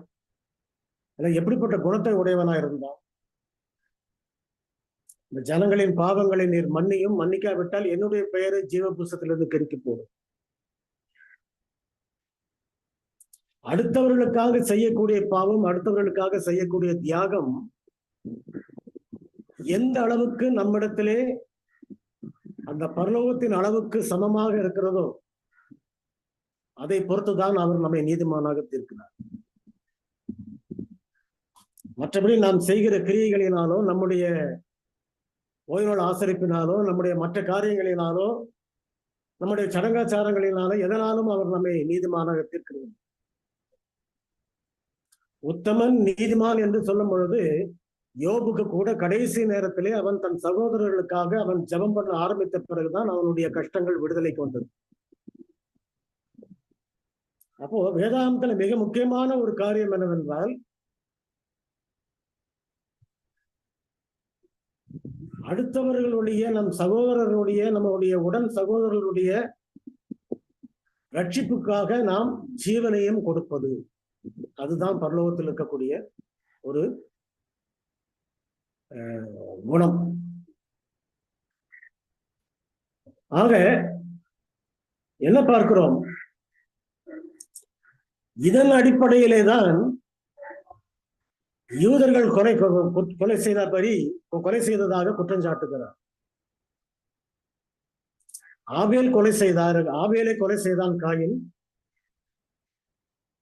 எப்படிப்பட்ட குணத்தை உடையவனா இருந்தான்? இந்த ஜனங்களின் பாவங்களை நீர் மன்னியும், மன்னிக்காவிட்டால் என்னுடைய பெயரை ஜீவ புஸ்தகத்திலிருந்து கெடுக்கி போடும். அடுத்தவர்களுக்காக செய்யக்கூடிய பாவம், அடுத்தவர்களுக்காக செய்யக்கூடிய தியாகம் எந்த அளவுக்கு நம்மிடத்திலே அந்த பரலோகத்தின் அளவுக்கு சமமாக இருக்கிறதோ அதை பொறுத்துதான் அவர் நம்மை நீதிமானாக தீர்க்கிறார். மற்றபடி நாம் செய்கிற கிரியைகளினாலோ நம்முடைய ஓய்வு நாள் ஆசரிப்பினாலோ நம்முடைய மற்ற காரியங்களினாலோ நம்முடைய சடங்காச்சாரங்களினாலோ எதனாலும் அவர் நம்மை நீதிமானாக தீர்க்கிறார். உத்தமன் நீதிமான் என்று சொல்லும் பொழுது யோபுக்கு கூட கடைசி நேரத்திலே அவன் தன் சகோதரர்களுக்காக அவன் ஜெபம் பண்ண ஆரம்பித்த பிறகுதான் அவனுடைய கஷ்டங்கள் விடுதலைக்கு வந்தது. அப்போ வேதாந்தத்துல மிக முக்கியமான ஒரு காரியம் என்னவென்றால், அடுத்தவர்களுடைய நம் சகோதரர்களுடைய நம்முடைய உடன் சகோதரர்களுடைய ரட்சிப்புக்காக நாம் ஜீவனையும் கொடுப்பது, அதுதான் பரலோகத்தில் இருக்கக்கூடிய ஒரு குணம். ஆக என்ன பார்க்கிறோம்? இதன் அடிப்படையிலே தான் யூதர்கள் கொலை செய்ததாக குற்றம் சாட்டுகிறார். ஆபேலை கொலை செய்தான் காயின்.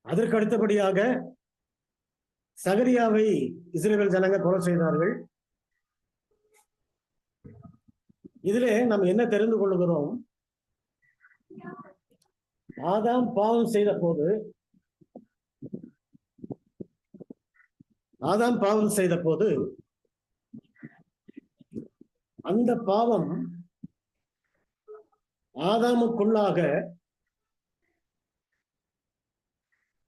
அதற்கு அடுத்தபடியாக சகரியாவை இஸ்ரவேல் ஜனங்க கொலை செய்தார்கள். இதிலே நாம் என்ன தெரிந்து கொள்கிறோம்? ஆதாம் பாவம் செய்த போது அந்த பாவம் ஆதாமுக்குள்ளாக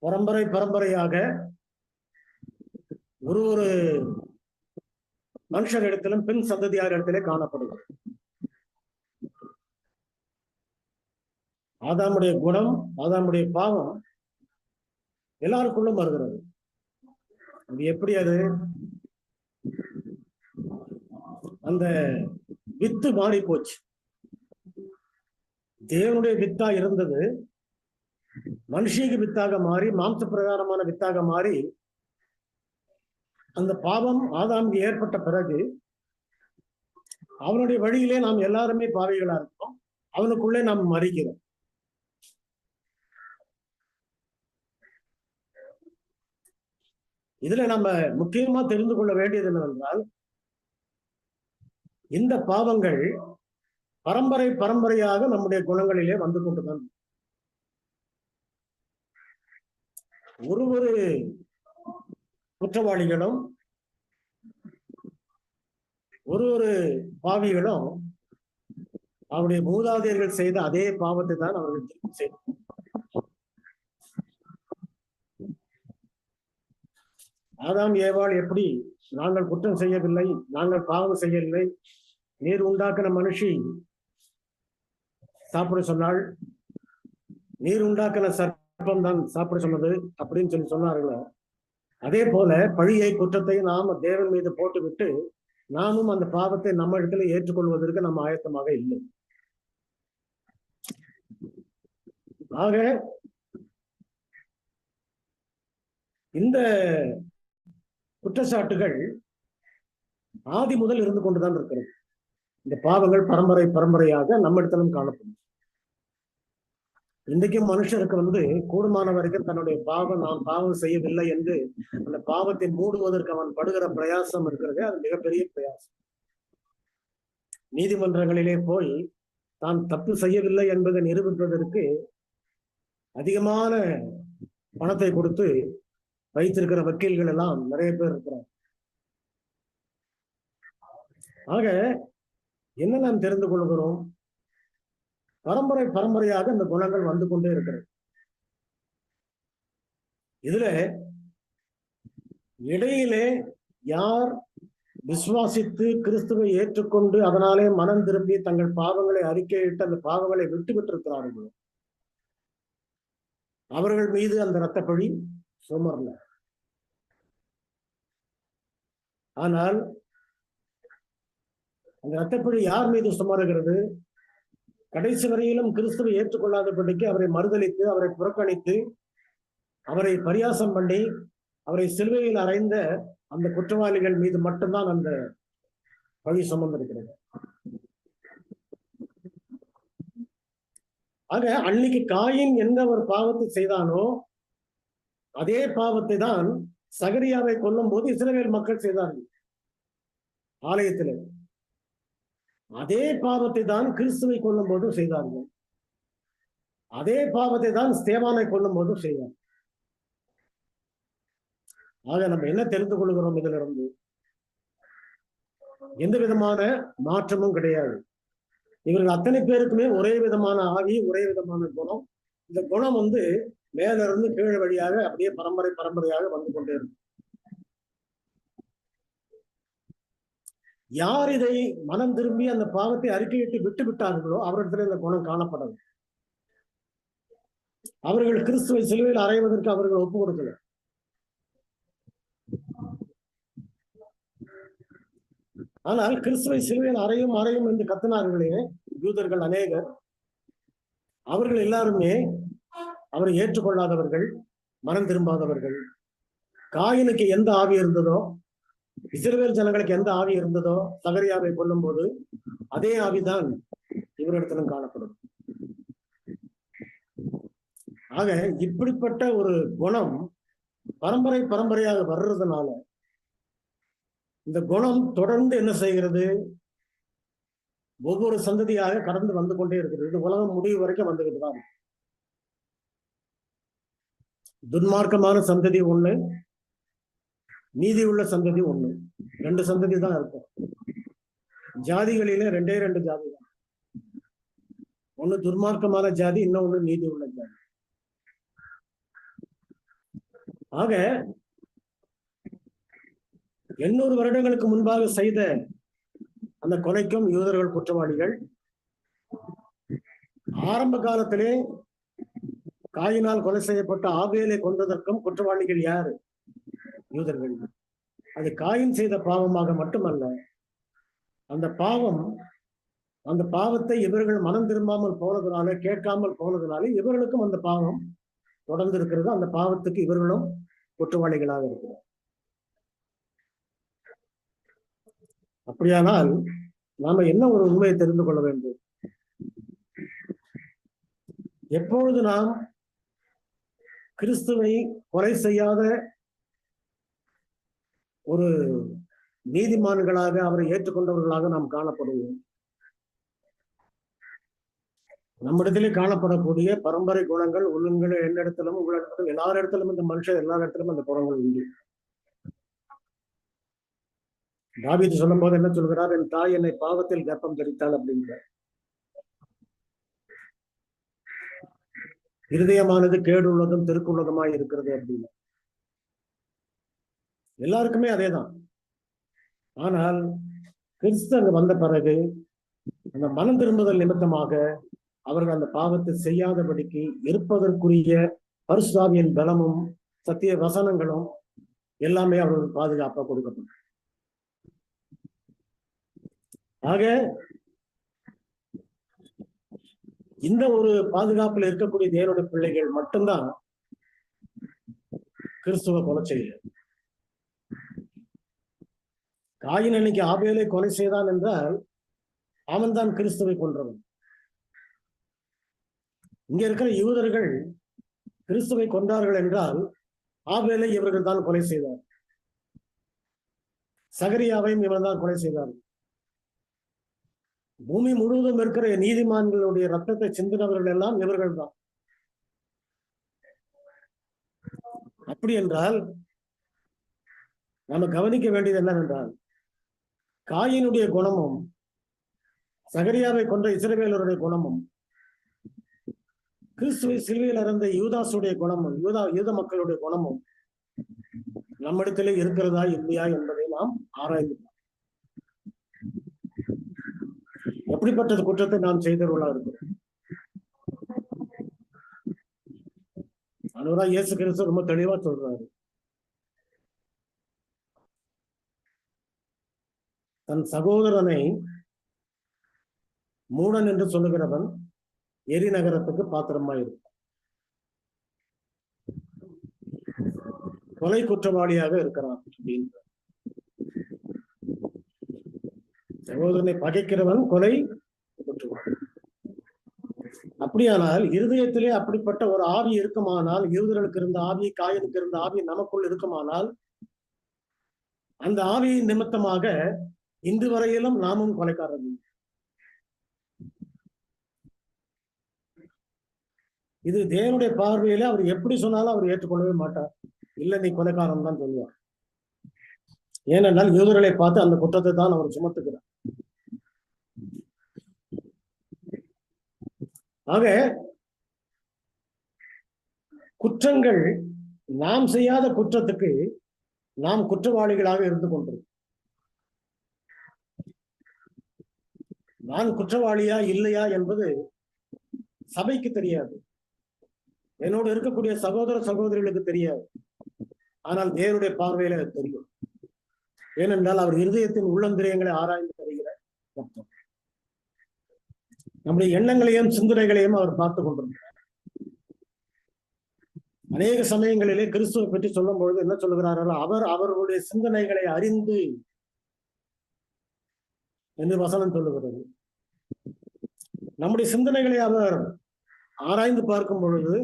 பரம்பரையாக ஒரு மனுஷரிடத்திலும் பின் சந்ததியார் இடத்திலே காணப்படுகிறது. ஆதாமுடைய குணம், ஆதாமுடைய பாவம் எல்லாருக்குள்ளும் வருகிறது. அது எப்படி? அது அந்த வித்து மாறி போச்சு. தேவனுடைய வித்தா இருந்தது மனுஷிக்கு வித்தாக மாறி, மாம்ச பிரகாரமான வித்தாக மாறி, அந்த பாவம் ஆதாமுக்கு ஏற்பட்ட பிறகு அவனுடைய வழியிலே நாம் எல்லாருமே பாவிகளா இருக்கோம். அவனுக்குள்ளே நாம் மறிக்கிறோம். இதுல நம்ம முக்கியமா தெரிந்து கொள்ள வேண்டியது என்னவென்றால், இந்த பாவங்கள் பரம்பரையாக நம்முடைய குணங்களிலே வந்து கொண்டுதான். ஒரு குற்றவாளிகளும் ஒரு பாவிகளும் அவருடைய மூதாதையர்கள் செய்த அதே பாவத்தை தான் அவர்கள் திருப்பி செய்தார். ஆதாம் ஏவாள் எப்படி நாங்கள் குற்றம் செய்யவில்லை, நாங்கள் பாவம் செய்யவில்லை, நீர் உண்டாக்கின மனுஷி சாப்பிட சொன்னாள், நீர் உண்டாக்கின சர்ப்பம் தான் சாப்பிட சொன்னது அப்படின்னு சொன்னார்களோ, அதே போல பழியை குற்றத்தை நாம் தேவன் மீது போட்டுவிட்டு நாமும் அந்த பாவத்தை நம்ம இடத்துல ஏற்றுக்கொள்வதற்கு நம்ம ஆயத்தமாக இல்லை. ஆக இந்த குற்றச்சாட்டுகள் ஆதி முதல் இருந்து கொண்டுதான் இருக்கிறது. இந்த பாவங்கள் பரம்பரையாக நம்ம இடத்திலும் காணப்படும். இன்றைக்கும் மனுஷருக்கு கூடுமான வரைக்கும் தன்னுடைய நான் பாவம் செய்யவில்லை என்று அந்த பாவத்தை மூடுவதற்கு அவன் படுகிற பிரயாசம் இருக்கிறது. அது மிகப்பெரிய பிரயாசம். நீதிமன்றங்களிலே போய் தான் தப்பு செய்யவில்லை என்பதை நிரூபிப்பதற்கு அதிகமான பணத்தை கொடுத்து வைத்திருக்கிற வக்கீல்கள் எல்லாம் நிறைய பேர் இருக்கிறார். ஆக என்ன நாம் தெரிந்து கொள்கிறோம்? பரம்பரையாக இந்த குணங்கள் வந்து கொண்டே இருக்கிறது. இதுல இடையிலே யார் விசுவாசித்து கிறிஸ்துவை ஏற்றுக்கொண்டு அதனாலே மனம் திரும்பி தங்கள் பாவங்களை அறிக்கையிட்டு அந்த பாவங்களை விட்டுவிட்டிருக்கிறார்களோ அவர்கள் மீது அந்த இரத்தப்பழி சுமரல. ஆனால் அந்த இரத்தப்பழி யார் மீது சுமருகிறது? கடைசி வரையிலும் கிறிஸ்துவை ஏற்றுக்கொள்ளாதபடிக்கு அவரை மறுதலித்து, அவரை புறக்கணித்து, அவரை பரியாசம் பண்ணி, அவரை சிலுவையில் அறைந்த அந்த குற்றவாளிகள் மீது மட்டும்தான் அந்த பழி சுமந்திருக்கிறது. ஆக அன்னைக்கு காயின் எந்த ஒரு பாவத்தை செய்தானோ அதே பாவத்தை தான் சகரியாவை கொல்லும் போது இஸ்ரவேல் மக்கள் செய்தார்கள் ஆலயத்தில். அதே பாவத்தை தான் கிறிஸ்துவை கொல்லும் போதும் செய்தார்கள். அதே பாவத்தை தான் ஸ்தேவானை கொல்லும் போதும் செய்தார். ஆக நம்ம என்ன தெரிந்து கொள்கிறோம்? இதுல இருந்து எந்த விதமான மாற்றமும் கிடையாது. இவர்கள் அத்தனை பேருக்குமே ஒரே விதமான ஆவி, ஒரே விதமான குணம். இந்த குணம் மேல இருந்து கீழ் வழியாக அப்படியே பரம்பரையாக வந்து கொண்டே இருக்கும். யார் இதை மனம் திரும்பி அந்த பாவத்தை அறிக்கையிட்டு விட்டு விட்டார்களோ அவரிடத்துல இந்த குணம் காணப்படும். அவர்கள் கிறிஸ்துவை சிலுவையில் அறைவதற்கு அவர்கள் ஒப்பு கொடுக்கல. ஆனால் கிறிஸ்துவை சிலுவையில் அறையும் என்று கத்தினார்களே யூதர்கள் அநேகர், அவர்கள் எல்லாருமே அவரை ஏற்றுக்கொள்ளாதவர்கள், மனம் திரும்பாதவர்கள். காயினுக்கு எந்த ஆவி இருந்ததோ, இஸ்ரவேல் ஜனங்களுக்கு எந்த ஆவி இருந்ததோ சகரியாவை கொல்லும் போது அதே ஆவிதான் இவரிடத்திலும் காணப்படும். ஆக இப்படிப்பட்ட ஒரு குணம் பரம்பரையாக வர்றதுனால இந்த குணம் தொடர்ந்து என்ன செய்கிறது? ஒவ்வொரு சந்ததியாக கடந்து வந்து கொண்டே இருக்கிறது. இது உலகம் முடிவு வரைக்கும் வந்துகிட்டு தான். துன்மார்க்கமான சந்ததி ஒண்ணு, நீதி உள்ள சந்ததி ஒண்ணு. 2 சந்ததி தான் இருக்கும். ஜாதிகளிலே 2 ஜாதி தான். ஒண்ணு துன்மார்க்கமான ஜாதி, இன்னொன்னு நீதி உள்ள ஜாதி. ஆக 800 வருடங்களுக்கு முன்பாக செய்த அந்த கொலைக்கும் யூதர்கள் குற்றவாளிகள். ஆரம்ப காலத்திலே காயினால் கொலை செய்யப்பட்ட ஆபேலை கொன்றதற்கும் குற்றவாளிகள் யாரு? யூதர்கள். அது காயின் செய்த பாவமாக மட்டுமல்ல, அந்த பாவத்தை இவர்கள் மனம் திரும்பாமல் போனதுனால, கேட்காமல் போனதுனால இவர்களுக்கும் அந்த பாவம் தொடர்ந்து இருக்கிறது. அந்த பாவத்துக்கு இவர்களும் குற்றவாளிகளாக இருக்கிறார். அப்படியானால் நாம என்ன ஒரு உண்மையை தெரிந்து கொள்ள வேண்டும்? எப்பொழுது நாம் கிறிஸ்துவை கொலை செய்யாத ஒரு நீதிமான்களாக, அவரை ஏற்றுக்கொண்டவர்களாக நாம் காணப்படுவோம். நம்மிடத்திலே காணப்படக்கூடிய பரம்பரை குணங்கள், ஒழுங்குகள் என்னிடத்திலும் உங்களிடத்திலும் எல்லாரிடத்திலும், இந்த மனுஷன் எல்லாரிடத்திலும் அந்த குணங்கள் உண்டு. தாவீது சொல்லும் போது என்ன சொல்கிறார்? என் தாய் என்னை பாவத்தில் கர்ப்பம் தரித்தாள் அப்படிங்கிறார். இருதயமானது கேடுள்ளதும் திருக்குள்ளதுமாய் இருக்கிறது அப்படின்னு. எல்லாருக்குமே அதேதான். ஆனால் கிறிஸ்து அங்கு வந்த பிறகு அந்த மனம் திரும்புதல் நிமித்தமாக அவர்கள் அந்த பாவத்தை செய்யாதபடிக்கு இருப்பதற்குரிய பரிசுத்தாவியின் பலமும் சத்திய வசனங்களும் எல்லாமே அவர்களுக்கு பாதுகாப்பாக கொடுக்கப்படும். ஆக இந்த ஒரு பாதுகாப்பில் இருக்கக்கூடிய தேவனுடைய பிள்ளைகள் மட்டும்தான் கிறிஸ்துவ கொலை செய்ய. காயின் அன்னைக்கு ஆபேலை கொலை செய்தான் என்றால் அவன் தான் கிறிஸ்துவை கொன்றவன். இங்க இருக்கிற யூதர்கள் கிறிஸ்துவை கொன்றார்கள் என்றால் ஆபேலை இவர்கள் தான் கொலை செய்தார். சகரியாவையும் இவன் தான் கொலை செய்தார். பூமி முழுவதும் இருக்கிற நீதிமான்களுடைய ரத்தத்தை சிந்தினவர்கள் எல்லாம் இவர்கள் தான். அப்படி என்றால் நாம கவனிக்க வேண்டியது என்னவென்றால், காயினுடைய குணமும் சகரியாவை கொன்ற இஸ்ரவேலருடைய குணமும் கிறிஸ்துவை சிலுவையில் அறைந்த யூதாசுடைய குணமும் யூத மக்களுடைய குணமும் நம்மிடத்திலே இருக்கிறதா இல்லையா என்பதை நாம் ஆராய்ந்து எப்படிப்பட்ட குற்றத்தை நாம் செய்தவர்களா இருக்கிறோம். அதுதான் இயேசு கிறிஸ்து ரொம்ப தெளிவா சொல்றாரு. தன் சகோதரனை மூடன் என்று சொல்லுகிறவன் எரி நகரத்துக்கு பாத்திரமா இருக்கும். கொலை குற்றவாளியாக இருக்கிறான் அப்படின்ற. சகோதரனை பகைக்கிறவன் கொலை குற்றவாளி. அப்படியானால் இருதயத்திலே அப்படிப்பட்ட ஒரு ஆவி இருக்குமானால், யூதர்களுக்கு இருந்த ஆவி, காயனுக்கு இருந்த ஆவி நமக்குள் இருக்குமானால், அந்த ஆவியின் நிமித்தமாக இன்று வரையிலும் நாமும் கொலைக்காரர்கள். இது தேவனுடைய பார்வையில அவர் எப்படி சொன்னாலும் அவர் ஏற்றுக்கொள்ளவே மாட்டார். இல்ல நீ கொலைக்காரன் தான் சொல்லுவார். ஏனென்றால் யூதர்களை பார்த்து அந்த குற்றத்தை தான் அவர் சுமத்துக்கிறார். ஆக குற்றங்கள், நாம் செய்யாத குற்றத்துக்கு நாம் குற்றவாளிகளாக இருந்து கொண்டிருக்கிறோம். நான் குற்றவாளியா இல்லையா என்பது சபைக்கு தெரியாது, என்னோடு இருக்கக்கூடிய சகோதர சகோதரிகளுக்கு தெரியாது. ஆனால் தேவனுடைய பார்வையில தெரியும். ஏனென்றால் அவர் இருதயத்தின் உள்ளந்திரியங்களை ஆராய்ந்து தருகிற கர்த்தர். நம்முடைய எண்ணங்களையும் சிந்தனைகளையும் அவர் பார்த்து கொண்டிருக்கிறார். அநேக சமயங்களிலே கிறிஸ்துவை பற்றி சொல்லும் பொழுது என்ன சொல்லுகிறார்கள்? அவர் அவர்களுடைய சிந்தனைகளை அறிந்து என்று வசனம் சொல்லுகிறது. நம்முடைய சிந்தனைகளை அவர் ஆராய்ந்து பார்க்கும் பொழுது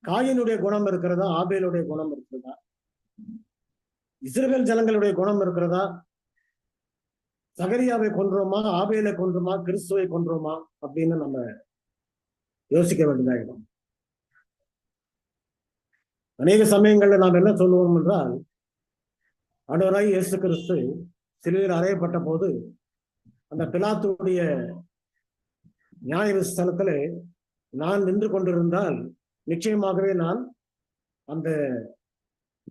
காயினுடைய குணம் இருக்கிறதா, ஆபேலுடைய குணம் இருக்கிறதா, இஸ்ரவேல் ஜனங்களுடைய குணம் இருக்கிறதா, சகரியாவை கொன்றோமா, ஆபேலை கொன்றோமா, கிறிஸ்துவை கொன்றோமா அப்படின்னு நம்ம யோசிக்க வேண்டியதாயிடும். அநேக சமயங்கள்ல நாம் என்ன சொல்லுவோம் என்றால், ஆண்டவராய் இயேசு கிறிஸ்து சிலுவையில் அறையப்பட்ட போது அந்த பிலாத்துடைய நியாய விசாரத்திலே நான் நின்று கொண்டிருந்தால் நிச்சயமாகவே நான் அந்த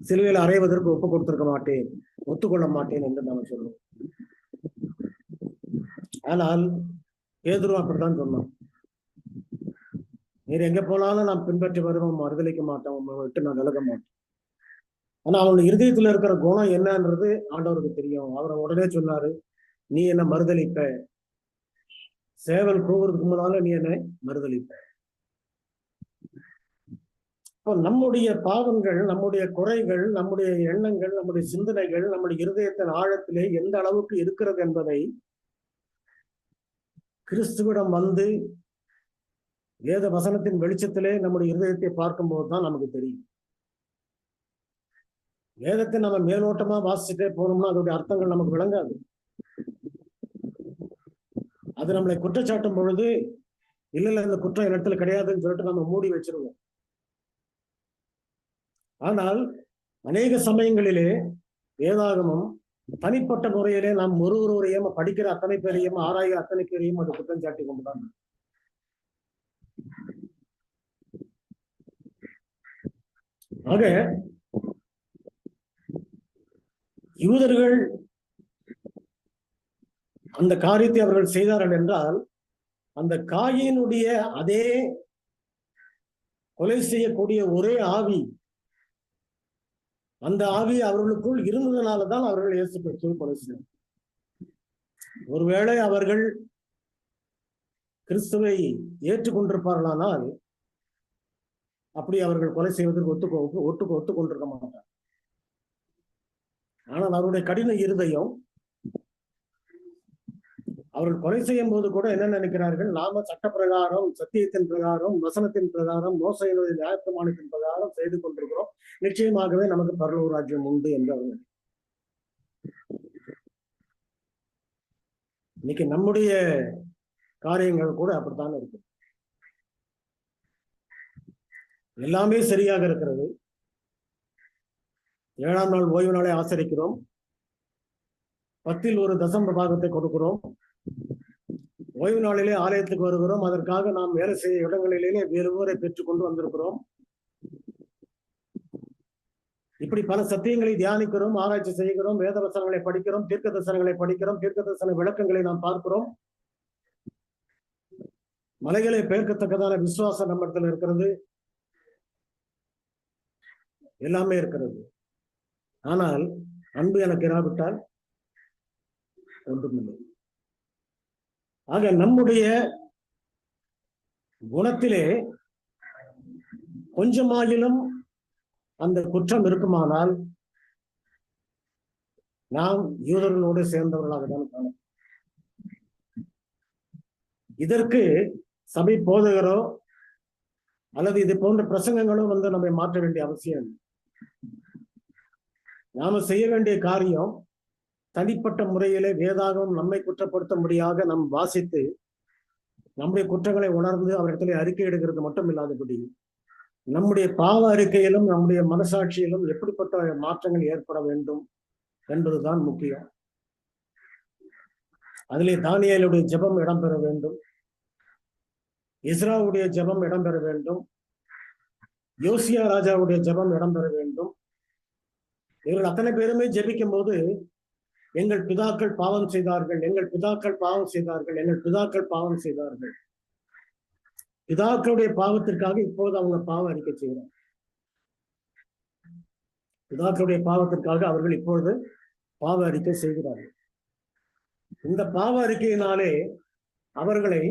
சிலுவையில் அறைவதற்கு ஒத்துக்கொள்ள மாட்டேன் என்று நாம் சொல்லுவோம். ஆனால் பேதுரு அப்படித்தான் சொன்னான். நீர் எங்க போனாலும் நான் பின்பற்றி வருவோம், மறுதளிக்க மாட்டேன், உங்களை விட்டு நான் விலக மாட்டேன். ஆனா அவனுடைய இருதயத்துல இருக்கிற குணம் என்னன்றது ஆண்டவருக்கு தெரியும். அவரை உடனே சொன்னாரு, நீ என்ன மறுதளிப்ப, சேவல் கூவுறதுக்கு முன்னால நீ என்ன மறுதளிப்ப. இப்போ நம்முடைய பாவங்கள், நம்முடைய குறைகள், நம்முடைய எண்ணங்கள், நம்முடைய சிந்தனைகள் நம்முடைய இருதயத்தின் ஆழத்திலே எந்த அளவுக்கு இருக்கிறது என்பதை கிறிஸ்துவிடம் வந்து வேத வசனத்தின் வெளிச்சத்திலே நம்முடைய இருதயத்தை பார்க்கும்போது தான் நமக்கு தெரியும். வேதத்தை நம்ம மேலோட்டமா வாசிச்சுட்டே போனோம்னா அதோடைய அர்த்தங்கள் நமக்கு விளங்காது. அது நம்மளை குற்றச்சாட்டும் பொழுது இல்ல இந்த குற்றம் இடத்துல கிடையாதுன்னு சொல்லிட்டு நம்ம மூடி வச்சிருவோம். ஆனால் அநேக சமயங்களிலே வேதாகமம் தனிப்பட்ட முறையிலே நாம் ஒருவரையும் படிக்கிற அத்தனை பேரையும் ஆராய்கிற அத்தனை பேரையும் அது குற்றம் சாட்டி கொண்டுதான். ஆக யூதர்கள் அந்த காரியத்தை அவர்கள் செய்தார்கள் என்றால் அந்த காயினுடைய அதே கொலை செய்யக்கூடிய ஒரே ஆவி, அந்த ஆவி அவர்களுக்குள் இருந்ததுனாலதான் அவர்கள் இயேசு கிறிஸ்துவை கொலை செய்தார். ஒருவேளை அவர்கள் கிறிஸ்துவை ஏற்றுக்கொண்டிருப்பார்களானால் அப்படி அவர்கள் கொலை செய்வதற்கு ஒத்துக்கொண்டிருக்க மாட்டார். ஆனால் அவருடைய கடின இருதயம், அவர்கள் கொலை செய்யும் போது கூட என்ன நினைக்கிறார்கள்? நாம சட்ட பிரகாரம், சத்தியத்தின் பிரகாரம், வசனத்தின் பிரகாரம், மோசையினுடைய நியாயப்பிரமாணத்தின் பிரகாரம் செய்து கொண்டிருக்கிறோம், நிச்சயமாகவே நமக்கு பரலோக ராஜ்யம் உண்டு என்று அவர்கள். இன்னைக்கு நம்முடைய காரியங்கள் கூட அப்படித்தான் இருக்கு. எல்லாமே சரியாக இருக்கிறது. 7ஆம் நாள் ஓய்வு நாளை ஆசரிக்கிறோம், 10ல் ஒரு தசம பாகத்தை கொடுக்கிறோம், ஓய்வு நாளிலே ஆலயத்துக்கு வருகிறோம், அதற்காக நாம் வேலை செய்ய இடங்களிலே வேறுவரை பெற்றுக் கொண்டு வந்திருக்கிறோம். இப்படி பல சத்தியங்களை தியானிக்கிறோம், ஆராய்ச்சி செய்கிறோம், வேத வசனங்களை படிக்கிறோம், தீர்க்க தரிசனங்களை படிக்கிறோம், தீர்க்க தரிசன விளக்கங்களை நாம் பார்க்கிறோம். மலைகளை பெயர்க்கத்தக்கதான விசுவாசம் நம்மிடத்தில் இருக்கிறது, எல்லாமே இருக்கிறது. ஆனால் அன்பு எனக்கு இராவிட்டால் ஒன்றுமில்லை. ஆக நம்முடைய குணத்திலே கொஞ்சமாகிலும் அந்த குற்றம் இருக்குமானால் நாம் யூதர்களோடு சேர்ந்தவர்களாக தான் காணும். இதற்கு சபை போதகரோ அல்லது இது போன்ற பிரசங்கங்களோ வந்து நம்மை மாற்ற வேண்டிய அவசியம் இல்லை. நாம செய்ய வேண்டிய காரியம் தனிப்பட்ட முறையிலே வேதாகமம் நம்மை குற்றப்படுத்த முடியாத நாம் வாசித்து நம்முடைய குற்றங்களை உணர்ந்து அவரிடத்திலே அறிக்கை எடுக்கிறது மட்டும் இல்லாதபடி நம்முடைய பாவ அறிக்கையிலும் நம்முடைய மனசாட்சியிலும் எப்படிப்பட்ட மாற்றங்கள் ஏற்பட வேண்டும் என்பதுதான் முக்கியம். அதிலே தானியேலுடைய ஜெபம் இடம்பெற வேண்டும், எஸ்ராவுடைய ஜெபம் இடம்பெற வேண்டும், யோசியா ராஜாவுடைய ஜெபம் இடம்பெற வேண்டும். இவர்கள் அத்தனை பேருமே ஜெபிக்கும் போது எங்கள் பிதாக்கள் பாவம் செய்தார்கள், எங்கள் பிதாக்கள் பாவம் செய்தார்கள், எங்கள் பிதாக்கள் பாவம் செய்தார்கள். பிதாக்களுடைய பாவத்திற்காக இப்போது அவங்க பாவ அறிக்கை செய்கிறார். பிதாக்களுடைய பாவத்திற்காக அவர்கள் இப்பொழுது பாவ அறிக்கை செய்கிறார்கள். இந்த பாவ அறிக்கையினாலே அவர்களை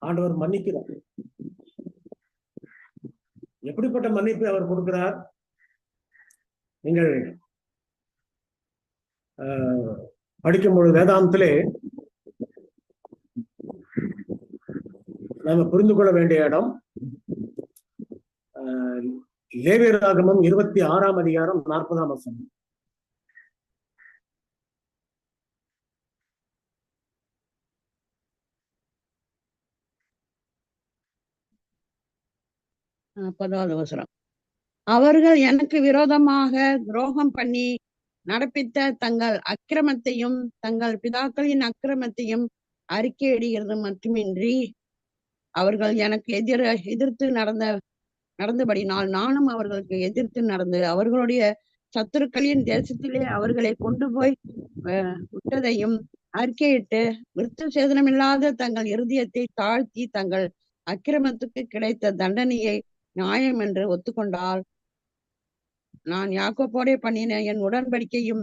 ஆண்டவர் மன்னிக்கிறார். எப்படிப்பட்ட மன்னிப்பை அவர் கொடுக்கிறார்? நீங்கள் படிக்கும் பொழுது வேதாந்தத்திலே நாம புரிந்து கொள்ள வேண்டிய இடம் லேவியராகமம் 26ஆம் அதிகாரம் 40ஆம் வசனம். பதாவது வசனம். அவர்கள் எனக்கு விரோதமாக துரோகம் பண்ணி நடப்பித்த தங்கள் அக்கிரமத்தையும் தங்கள் பிதாக்களின் அக்கிரமத்தையும் அறிக்கையிடுகிறது மட்டுமின்றி அவர்கள் எனக்கு எதிர்த்து நடந்தபடினால் நானும் அவர்களுக்கு எதிர்த்து நடந்து அவர்களுடைய சத்துருக்களின் தேசத்திலே அவர்களை கொண்டு போய் விட்டதையும் அறிக்கையிட்டு விருத்த சேதனமில்லாத தங்கள் இருதயத்தை தாழ்த்தி தங்கள் அக்கிரமத்துக்கு கிடைத்த தண்டனையை நியாயம் என்று ஒத்துக்கொண்டால் நான் யாக்கோபோடே பண்ணின என் உடன்படிக்கையும்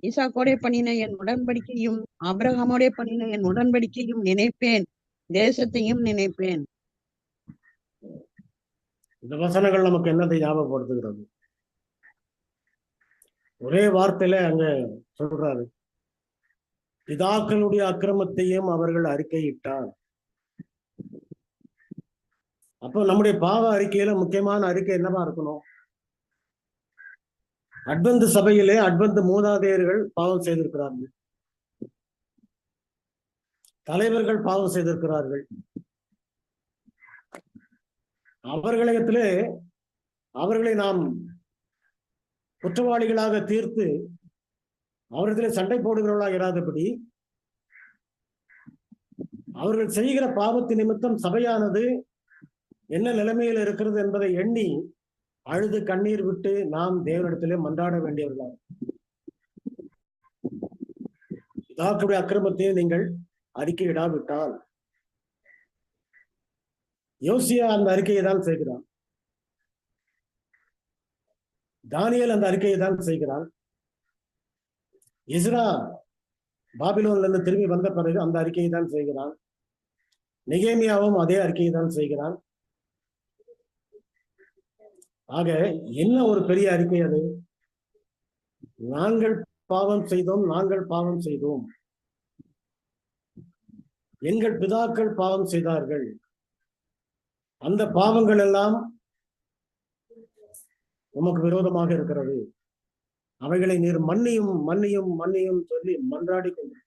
ஈசாக்கோடே பண்ணின என் உடன்படிக்கையும் ஆபிரகாமோடே பண்ணின என் உடன்படிக்கையும் நினைப்பேன், தேசத்தையும் நினைப்பேன். இந்த வசனங்கள் நமக்கு என்னதை ஞாபகப்படுத்துகிறது? ஒரே வார்த்தையில அங்க சொல்றாரு, பிதாக்களுடைய அக்கிரமத்தையும் அவர்கள் அறிக்கையிட்டார். அப்போ நம்முடைய பாவ அறிக்கையில முக்கியமான அறிக்கை என்னவா இருக்கணும்? அட்வென்த் சபையிலே அட்வென்த் மூதாதையர்கள் பாவம் செய்திருக்கிறார்கள், தலைவர்கள் பாவம் செய்திருக்கிறார்கள். அவர்களிடத்திலே அவர்களை நாம் குற்றவாளிகளாக தீர்த்து அவரிடத்திலே சண்டை போடுகிறவர்களாக இராதபடி அவர்கள் செய்கிற பாவத்தின் நிமித்தம் சபையானது என்ன நிலைமையில் இருக்கிறது என்பதை எண்ணி அழுது கண்ணீர் விட்டு நாம் தேவனிடத்திலே மன்றாட வேண்டியவர்களாக. பிதாக்களுடைய அக்கிரமத்தை நீங்கள் அறிக்கையிடாவிட்டால், யோசியா அந்த அறிக்கையை தான் செய்கிறான், தானியேல் அந்த அறிக்கையை தான் செய்கிறான், எஸ்ரா பாபிலோன்ல இருந்து திரும்பி வந்த பிறகு அந்த அறிக்கையை தான் செய்கிறான், நெகேமியாவும் அதே அறிக்கையை தான் செய்கிறான். ஆக என்ன ஒரு பெரிய அறிக்கை அது! நாங்கள் பாவம் செய்தோம், நாங்கள் பாவம் செய்தோம், எங்கள் பிதாக்கள் பாவம் செய்தார்கள், அந்த பாவங்கள் எல்லாம் உமக்கு விரோதமாக இருக்கிறது, அவைகளை நீர் மன்னியும் மன்னியும் மன்னியும் சொல்லி மன்றாடி கொண்டு.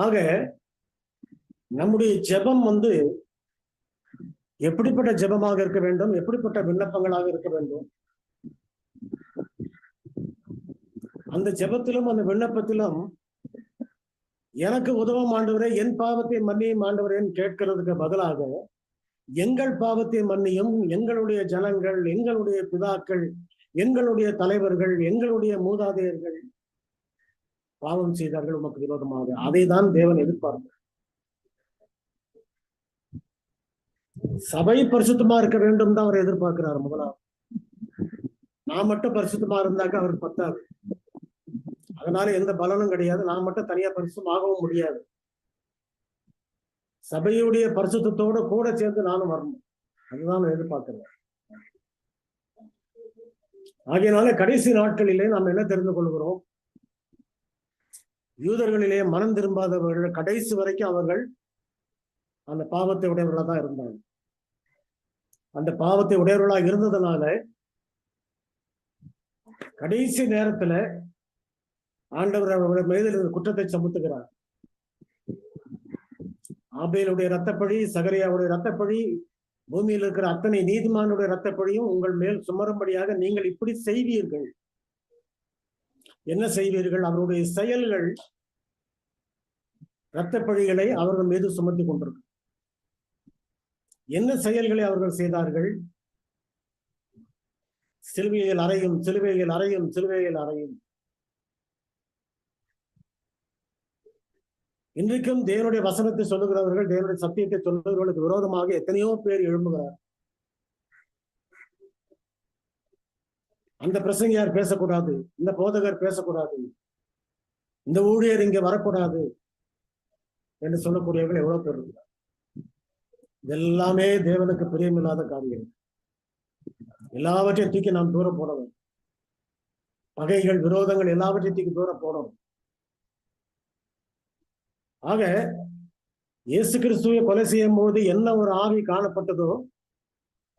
ஆக நம்முடைய ஜெபம் எப்படிப்பட்ட ஜெபமாக இருக்க வேண்டும், எப்படிப்பட்ட விண்ணப்பங்களாக இருக்க வேண்டும்? அந்த ஜெபத்திலும் அந்த விண்ணப்பத்திலும் எனக்கு உதவும் ஆண்டவரே, என் பாவத்தை மன்னியும் ஆண்டவரேன்னு கேட்கிறதுக்கு பதிலாக எங்கள் பாவத்தை மன்னியும், எங்களுடைய ஜனங்கள், எங்களுடைய பிதாக்கள், எங்களுடைய தலைவர்கள், எங்களுடைய மூதாதையர்கள் பாவம் செய்தார்கள் உமக்கு விரோதமாக, அதை தான் தேவன் எதிர்பார்த்தார். சபை பரிசுத்தமா இருக்க வேண்டும் தான் அவர் எதிர்பார்க்கிறார். முதலாவது நான் மட்டும் பரிசுத்தமா இருந்தாக்க அவருக்கு பத்தாது, அதனால எந்த பலனும் கிடையாது. நான் மட்டும் தனியா பரிசுத்தமாகவும் முடியாது. சபையுடைய பரிசுத்தத்தோட கூட சேர்ந்து நானும் வரணும், அதுதான் எதிர்பார்க்கிறேன். ஆகையினால கடைசி நாட்களிலே நாம் என்ன தெரிந்து கொள்கிறோம்? யூதர்களிலே மனம் திரும்பாதவர்கள் கடைசி வரைக்கும் அவர்கள் அந்த பாவத்தை உடையவர்களாக தான் இருந்தாங்க. அந்த பாவத்தை உடையவர்களாக இருந்ததுனால கடைசி நேரத்துல ஆண்டவர் அவருடைய மீது குற்றத்தை சுமத்துகிறார். ஆபேலுடைய ரத்தப்பழி, சகரியாவுடைய ரத்தப்பழி, பூமியில் இருக்கிற அத்தனை நீதிமானுடைய ரத்தப்பழியும் உங்கள் மேல் சுமரும்படியாக நீங்கள் இப்படி செய்வீர்கள். என்ன செய்வீர்கள்? அவருடைய செயல்கள் இரத்தப்பழிகளை அவர்கள் மீது சுமத்தி கொண்டிருக்கும். என்ன செயல்களை அவர்கள் செய்தார்கள்? சிலுவையில் அறையும், சிலுவையில் அறையும், சிலுவையில் அறையும். இன்றைக்கும் தேவனுடைய வசனத்தை சொல்லுகிறவர்கள், தேவனுடைய சத்தியத்தை சொல்லுகிறவர்களுக்கு விரோதமாக எத்தனையோ பேர் எழும்புகிறார். அந்த பிரசங்கியார் பேசக்கூடாது, இந்த போதகர் பேசக்கூடாது, இந்த ஊழியர் இங்க வரக்கூடாது என்று சொல்லக்கூடியவர்கள் எவ்வளவு பேர் இருக்கிறார். இதெல்லாமே தேவனுக்கு பிரியமில்லாத காரியம். எல்லாவற்றையும் தூக்கி நாம் தூரம் போடணும். பகைகள், விரோதங்கள் எல்லாவற்றையும் தூக்கி தூரம் போடணும். ஆக இயேசு கிறிஸ்துவை கொலை செய்யும் போது என்ன ஒரு ஆவி காணப்பட்டதோ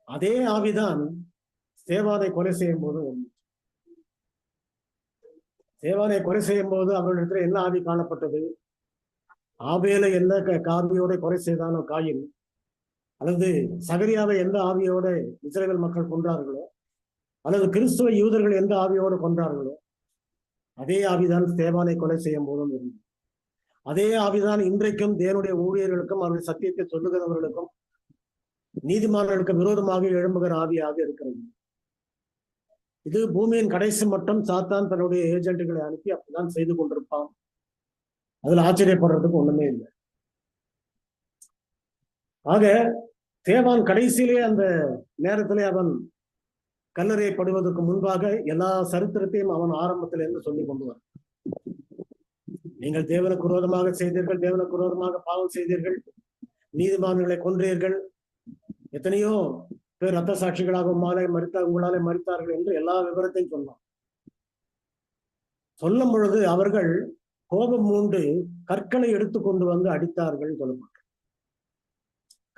அதே ஆவிதான் ஸ்தேவானை கொலை செய்யும் போது. ஸ்தேவானை கொலை செய்யும் போது அவர்களிடத்துல என்ன ஆவி காணப்பட்டது? ஆபேலை என்ன ஆவியோட கொலை செய்தானோ காயின், அல்லது சகரியாவை எந்த ஆவியோட இஸ்ரவேல் மக்கள் கொன்றார்களோ, அல்லது கிறிஸ்துவ யூதர்கள் எந்த ஆவியோடு கொன்றார்களோ அதே ஆவிதான் ஸ்தேவானை கொலை செய்யும் போதும் இருந்தது. அதே ஆவிதான் இன்றைக்கும் தேவனுடைய ஊழியர்களுக்கும் அவருடைய சத்தியத்தை சொல்லுகிறவர்களுக்கும் நீதிமான்களுக்கு விரோதமாக எழும்புகிற ஆவியாக இருக்கிறது. இது பூமியின் கடைசி மட்டும் சாத்தான் தன்னுடைய ஏஜென்ட்டுகளை அனுப்பி அப்படிதான் செய்து கொண்டிருப்பான். அதுல ஆச்சரியப்படுறதுக்கு ஒண்ணுமே இல்லை. ஆக தேவான் கடைசியிலே அந்த நேரத்திலே அவன் கல்லறையப்படுவதற்கு முன்பாக எல்லா சரித்திரத்தையும் அவன் ஆரம்பத்தில இருந்து சொல்லி கொண்டு வர, நீங்கள் தேவனுக்கு விரோதமாக செய்தீர்கள், தேவனுக்கு விரோதமாக பாவம் செய்தீர்கள், நீதிமான்களை கொன்றீர்கள், எத்தனையோ பேர் ரத்த சாட்சிகளாக உங்களாலே மரித்தார்கள் என்று எல்லா விவரத்தையும் சொன்னான். சொல்லும் பொழுது அவர்கள் கோபம் மூண்டு கற்களை எடுத்து கொண்டு வந்து அடித்தார்கள் சொல்லப்பட்ட,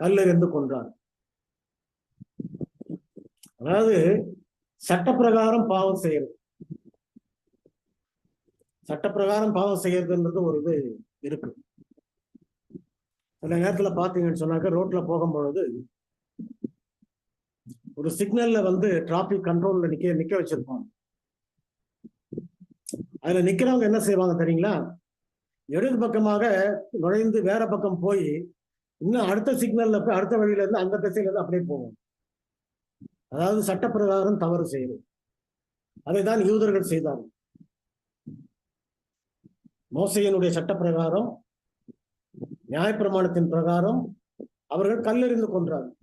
கல்லெறிந்து கொன்றார். அதாவது சட்டப்பிரகாரம் பாவம் செய்யறது, சட்டப்பிரகாரம் பாவம் செய்யறதுன்றது ஒரு இது இருக்கு. சில நேரத்துல பாத்தீங்கன்னு சொன்னாக்க ரோட்ல போகும் பொழுது ஒரு சிக்னல்ல வந்து டிராபிக் கண்ட்ரோல்ல நிக்க வச்சிருப்பாங்க. அதுல நிக்கிறவங்க என்ன செய்வாங்க தெரியுங்களா? இடது பக்கமாக நுழைந்து வேற பக்கம் போய் இன்னும் அடுத்த சிக்னல்ல போய் அடுத்த வழியில இருந்து அந்த திசையில இருந்து அப்படியே போகும். அதாவது சட்டப்பிரகாரம் தவறு செய்யறது. அதைதான் யூதர்கள் செய்தார்கள். மோசையினுடைய சட்டப்பிரகாரம், நியாயப்பிரமாணத்தின் பிரகாரம் அவர்கள் கல்லெறிந்து கொன்றார்கள்.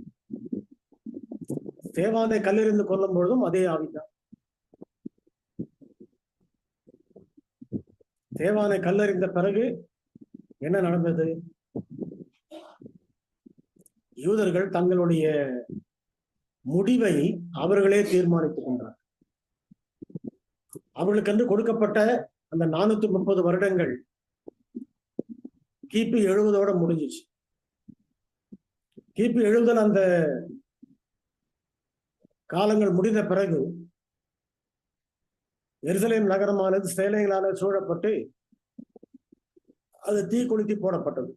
ஸ்தேவானை கல்லெறிந்து கொல்லும் பொழுதும் அதே ஆவிதான். ஸ்தேவானை கல்லெறிந்த பிறகு என்ன நடந்தது? யூதர்கள் தங்களுடைய முடிவை அவர்களே தீர்மானித்துக் கொண்டார். அவர்களுக்கென்று கொடுக்கப்பட்ட அந்த 430 வருடங்கள் கிபி 70 முடிஞ்சிச்சு. கிபி 70 அந்த காலங்கள் முடிந்த பிறகு எருசலேம் நகரமானது சேலைகளால் சூழப்பட்டு அது தீக்குளித்தி போடப்பட்டது.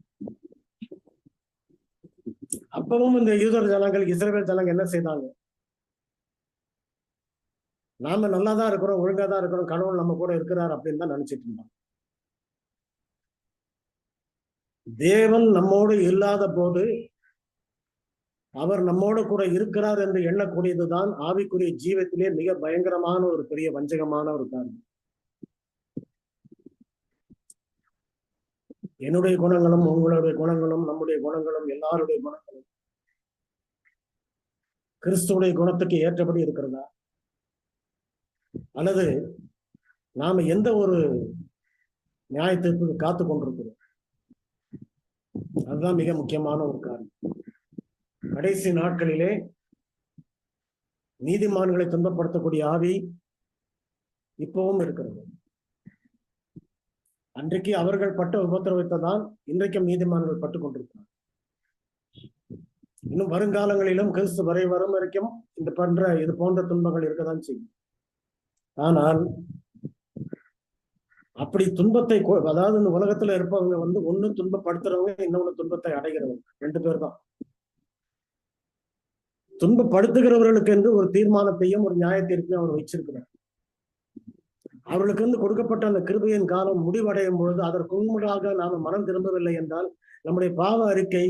அப்பவும் இந்த யூதர் ஜனங்கள், இஸ்ரவேல் ஜனங்கள் என்ன செய்தாங்க? நாம நல்லாதான் இருக்கிறோம், ஒழுங்கா தான் இருக்கிறோம், கடவுள் நம்ம கூட இருக்கிறார் அப்படின்னு தான் நினைச்சிட்டு இருந்தாங்க. தேவன் நம்மோடு இல்லாத போது அவர் நம்மோடு கூட இருக்கிறார் என்று எண்ணக்கூடியதுதான் ஆவிக்குரிய ஜீவத்திலே மிக பயங்கரமான ஒரு பெரிய வஞ்சகமான ஒரு காரணம். என்னுடைய குணங்களும் உங்களுடைய குணங்களும் நம்முடைய குணங்களும் எல்லாருடைய குணங்களும் கிறிஸ்துவுடைய குணத்துக்கு ஏற்றபடி இருக்கிறதா, அல்லது நாம எந்த ஒரு நியாயத்திற்கு காத்து கொண்டிருக்கிறோம்? அதுதான் மிக முக்கியமான ஒரு காரணம். கடைசி நாட்களிலே நீதிமான்களை துன்பப்படுத்தக்கூடிய ஆவி இப்பவும் இருக்கிறது. அன்றைக்கு அவர்கள் பட்ட உபத்திரவத்தைதான் இன்றைக்கும் நீதிமான்கள் பட்டுக் கொண்டிருக்கிறார். இன்னும் வருங்காலங்களிலும் கிறிஸ்து வரும் வரைக்கும் இது போன்ற துன்பங்கள் இருக்கதான் செய்யும். ஆனால் அப்படி துன்பத்தை அதாவது இந்த உலகத்துல இருப்பவங்க வந்து ஒண்ணு துன்பப்படுத்துறவங்க, இன்னொன்னு துன்பத்தை அடைகிறவங்க, 2 பேர் தான். துன்பப்படுத்துகிறவர்களுக்கு என்று ஒரு தீர்மானத்தையும் ஒரு நியாய தீர்ப்பையும் அவர் வச்சிருக்கிறார். அவர்களுக்கு வந்து கொடுக்கப்பட்ட அந்த கிருபையின் காலம் முடிவடையும் பொழுது அதற்கு முன்னதாக நாம மனம் திரும்பவில்லை என்றால், நம்முடைய பாவ அறிக்கை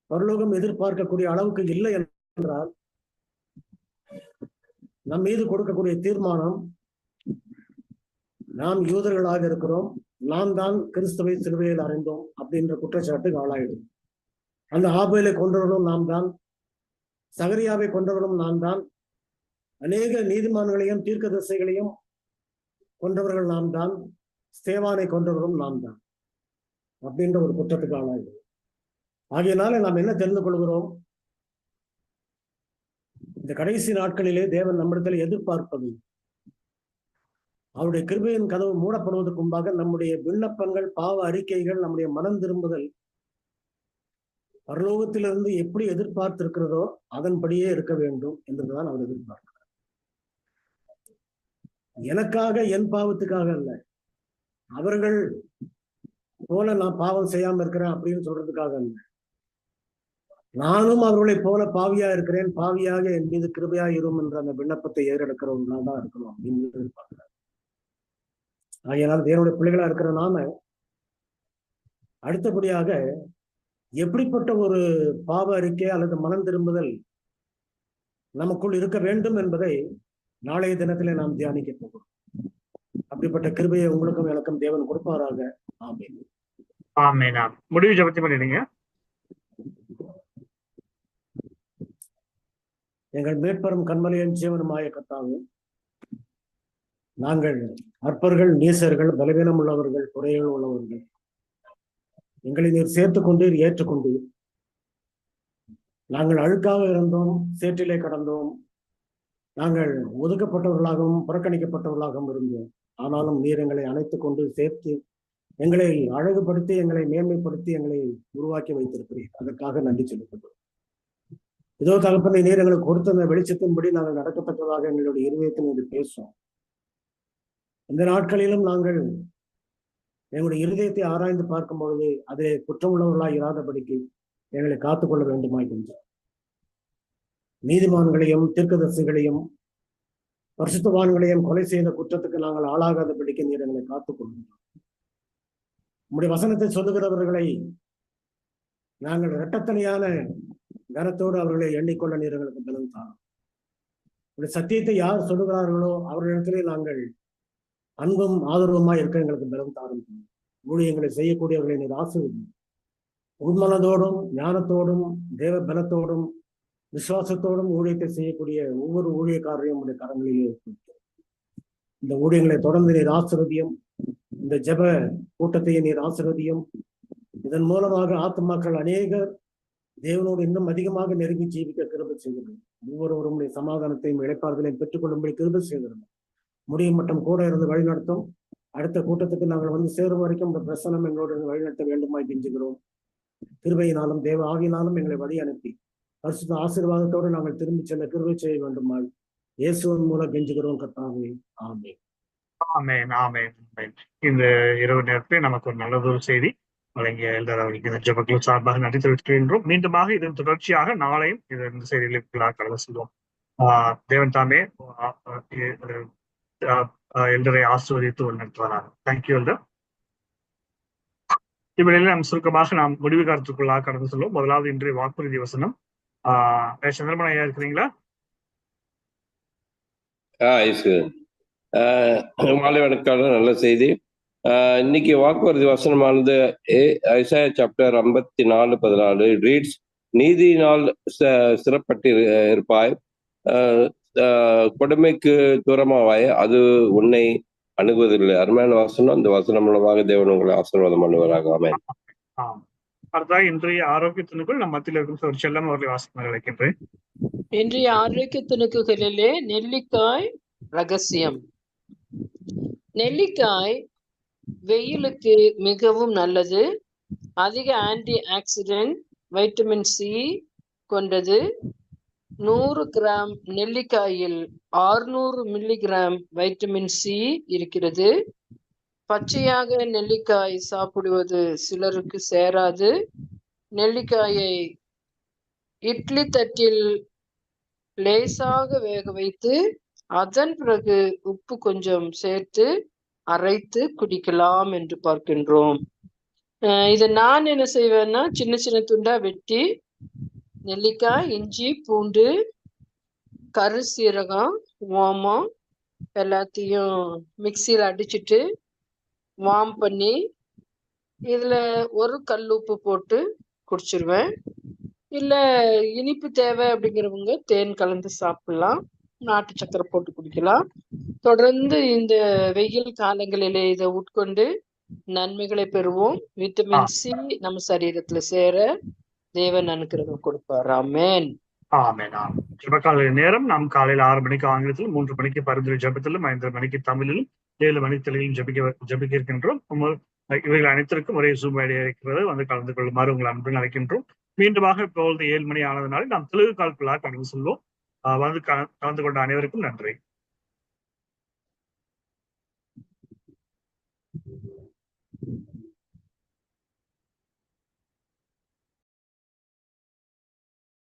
பரலோகம் எதிர்பார்க்கக்கூடிய அளவுக்கு இல்லை என்றால், நம் மீது கொடுக்கக்கூடிய தீர்மானம், நாம் யூதர்களாக இருக்கிறோம், நாம் தான் கிறிஸ்துவை சிலுவையில் அறைந்தோம் அப்படின்ற குற்றச்சாட்டுக்கு ஆளாயிடும். அந்த ஆபேலை கொன்றவர்களும் நாம் தான், சகரியாவை கொன்றவர்களும் நாம் தான், அநேக நீதிமான்களையும் தீர்க்கதரிசிகளையும் கொன்றவர்கள் நாம் தான், ஸ்தேவானை கொன்றவர்களும் நாம் தான் அப்படின்ற ஒரு குற்றத்துக்கு ஆளாயிடும். ஆகையினால நாம் என்ன தெரிந்து கொள்கிறோம்? இந்த கடைசி நாட்களிலே தேவன் நம்மிடத்தில் எதிர்பார்ப்பது, அவருடைய கிருபையின் கதவு மூடப்படுவதற்கு முன்பாக நம்முடைய விண்ணப்பங்கள், பாவ அறிக்கைகள், நம்முடைய மனம் திரும்புதல் பரலோகத்திலிருந்து எப்படி எதிர்பார்த்திருக்கிறதோ அதன்படியே இருக்க வேண்டும் என்றுதான் அவர் எதிர்பார்க்கிறார். எனக்காக, என் பாவத்துக்காக அல்ல, அவர்கள் போல நான் பாவம் செய்யாம இருக்கிறேன் அப்படின்னு சொல்றதுக்காக அல்ல, நானும் அவர்களை போல பாவியா இருக்கிறேன், பாவியாக என் மீது கிருபையா இரும் என்ற அந்த விண்ணப்பத்தை ஏறெடுக்கிறவங்களா தான் இருக்கணும் அப்படின்னு எதிர்பார்க்கிறார். ஆகையினால் தேவனுடைய பிள்ளைகளா இருக்கிற நாம அடுத்தபடியாக எப்படிப்பட்ட ஒரு பாவ அறிக்கை அல்லது மனம் திரும்புதல் நமக்குள் இருக்க வேண்டும் என்பதை நாளைய தினத்திலே நாம் தியானிக்க போகிறோம். அப்படிப்பட்ட கிருபையை உங்களுக்கும் எனக்கும் தேவன் கொடுப்பாராக. ஆமென். ஆமென். முடிவு ஜெபத்தை பண்ணிடுங்க. எங்கள் மேற்பெரும் கண்மலையின் ஜீவனுமாய கர்த்தாவே, நாங்கள் அற்பர்கள், நீசர்கள், பலவீனம் உள்ளவர்கள், குறைகள் உள்ளவர்கள், எங்களை நீர் சேர்த்துக் கொண்டீர், ஏற்றுக்கொண்டீர். நாங்கள் அழுக்காக இருந்தோம், சேற்றிலே கடந்தோம், நாங்கள் ஒதுக்கப்பட்டவர்களாகவும் புறக்கணிக்கப்பட்டவர்களாகவும் இருந்தோம். ஆனாலும் நீர் எங்களை அணைத்துக் கொண்டு சேர்த்து எங்களை அழகுபடுத்தி, எங்களை மேன்மைப்படுத்தி, எங்களை உருவாக்கி வைத்திருக்கிறீர். அதற்காக நன்றி செலுத்துகிறோம். இதோ தகப்பனை, நீர் எங்களுக்கு கொடுத்த அந்த வெளிச்சத்தின்படி நாங்கள் நடக்கத்தக்கதாக எங்களுடைய இருதயத்தில் இது பேசும். இந்த நாட்களிலும் நாங்கள் எங்களுடைய இருதயத்தை ஆராய்ந்து பார்க்கும் பொழுது அதை குற்றமுள்ளவர்களாக இராதபடிக்கு எங்களை காத்துக்கொள்ள வேண்டுமாய். நீதிமான்களையும் தீர்க்கதரிசிகளையும் பரிசுத்தவான்களையும் கொலை செய்த குற்றத்துக்கு நாங்கள் ஆளாகாதபடிக்கு நீர் எங்களை காத்துக்கொள்கிறோம். நம்முடைய வசனத்தை சொல்லுகிறவர்களை நாங்கள் இரட்டத்தனையான கனத்தோடு அவர்களை எண்ணிக்கொள்ள நீர் எங்களுக்கு பலம் தாரும். உடைய சத்தியத்தை யார் சொல்லுகிறார்களோ அவர்களிடத்திலே நாங்கள் அன்பும் ஆதரவுமாய் இருக்க எங்களுக்கு பலம் தாரும். ஊழியங்களை செய்யக்கூடியவர்களை நீர் ஆசீர்வதியும். உண்மனதோடும் ஞானத்தோடும் தேவ பலத்தோடும் விசுவாசத்தோடும் ஊழியத்தை செய்யக்கூடிய ஒவ்வொரு ஊழியக்காரரையும் உடைய கரங்களிலே இந்த ஊழியங்களை தொடர்ந்து நீர் ஆசீர்வதியும். இந்த ஜெப கூட்டத்தையே நீர் ஆசீர்வதியும். இதன் மூலமாக ஆத்துமாக்கள் அநேகர் தேவனோடு இன்னும் அதிகமாக நெருங்கி ஜீவிக்க கிருபை செய்கிறது. ஒவ்வொருவரும் சமாதானத்தையும் இளைப்பாறுதலையும் பெற்றுக்கொள்ளும்படி கிருபை செய்கிறது. முடியும் மட்டும் கூட இருந்து வழிநடத்தும். அடுத்த கூட்டத்துக்கு நாங்கள் வந்து சேரும் வரைக்கும் இந்த பிரசனம் எங்களோடு வழிநடத்த வேண்டுமாய் கெஞ்சுகிறோம். கிருபையினாலும் தேவ ஆவியினாலும் எங்களை வழி அனுப்பி பரிசுத்த ஆசீர்வாதத்தோடு நாங்கள் திரும்பி செல்ல கிருபை செய்ய வேண்டுமாய் இயேசுவின் மூலம் கெஞ்சுகிறோம் கர்த்தாவே. ஆமென். ஆமென். ஆமென். இந்த இரவு நேரத்தில் நமக்கு ஒரு நல்லதொரு செய்தி வழங்கிய எல்டர் அவர்களுக்கு இந்த ஜெபக்குழு சார்பாக நன்றி தெரிவிக்கின்றோம். மீண்டுமாக இதன் தொடர்ச்சியாக நாளையும் இந்த செய்திகளை கடந்து செல்வோம். தேவன் தாமே எல்டரை ஆசீர்வதித்து நடத்துவாராக. Thank you elder. இவ்வேளையில் நாம் சுருக்கமாக நாம் முடிவு காலத்துக்குள்ளாக கடந்து செல்வோம். முதலாவது இன்றைய வாக்குறுதி வசனம். சந்திரமன் ஐயா இருக்கிறீங்களா? மாலை வணக்கம். நல்ல செய்தி. இன்னைக்கு வாக்குறுதி வசனமானது ஐசாயா சாப்டர் 54:14 ரீட்ஸ், நீதியினால் சிறப்பட்டு இருப்பாய், கொடுமைக்கு தூரமாவாய், அது உன்னை அணுகுவதில்லை. அருமையான வசனம். இந்த வசனம் மூலமாக தேவன் உங்களை ஆசீர்வாதம் பண்ணுவாராக. ஆமென். அடுத்ததாக இன்றைய ஆரோக்கிய துணுக்குள் நம் மத்தியில் இருக்கும் ஒரு செல்லம் அவர்களை வாசிக்க அழைக்கின்றேன். இன்றைய ஆரோக்கிய துணுக்குகளிலே நெல்லிக்காய் ரகசியம். நெல்லிக்காய் வெயிலுக்கு மிகவும் நல்லது. அதிக ஆன்டி ஆக்சிடென்ட் வைட்டமின் சி கொண்டது. 100 கிராம் நெல்லிக்காயில் 600 மில்லிகிராம் வைட்டமின் சி இருக்கிறது. பச்சையாக நெல்லிக்காய் சாப்பிடுவது சிலருக்கு சேராது. நெல்லிக்காயை இட்லி தட்டில் லேசாக வேக வைத்து அதன் பிறகு உப்பு கொஞ்சம் சேர்த்து அரைத்து குடிக்கலாம் என்று பார்க்கின்றோம். இதை நான் என்ன செய்வேன்னா, சின்ன சின்ன துண்டா வெட்டி நெல்லிக்காய், இஞ்சி, பூண்டு, கருசீரகம், ஓமம் எல்லாத்தையும் மிக்சியில் அடிச்சுட்டு வார்ம் பண்ணி இதுல ஒரு கல் உப்பு போட்டு குடிச்சிருவேன். இல்ல இனிப்பு தேவை அப்படிங்கிறவங்க தேன் கலந்து சாப்பிடலாம், நாட்டு சக்கரை போட்டு குடிக்கலாம். தொடர்ந்து இந்த வெயில் காலங்களிலே இதை உட்கொண்டு நன்மைகளை பெறுவோம். விட்டமின் சி நம்ம சரீரத்துல சேர தேவன் அனுக்கிரகம் கொடுப்பார். ஆமென். ஆமென். ஜெபக்கால நேரம் நாம் காலையில் 6 மணிக்கு ஆங்கிலத்திலும், 3 மணிக்கு பரிந்துரை ஜெபத்திலும், 5:30 மணிக்கு தமிழிலும், 7 மணி தெலுங்கிலும் ஜெபிக்க இருக்கின்றோம். இவைகள் அனைத்திற்கும் ஒரே Zoom ஐடி இருக்கிறது, வந்து கலந்து கொள்ளுமாறு உங்களை அன்புடன் அழைக்கின்றோம். மீண்டுமாக இப்பொழுது 7 மணி ஆனதுனால நாம் தெலுங்கு கால்புலா கடந்து செல்வோம். வந்து கலந்து கொண்ட அனைவருக்கும் நன்றி.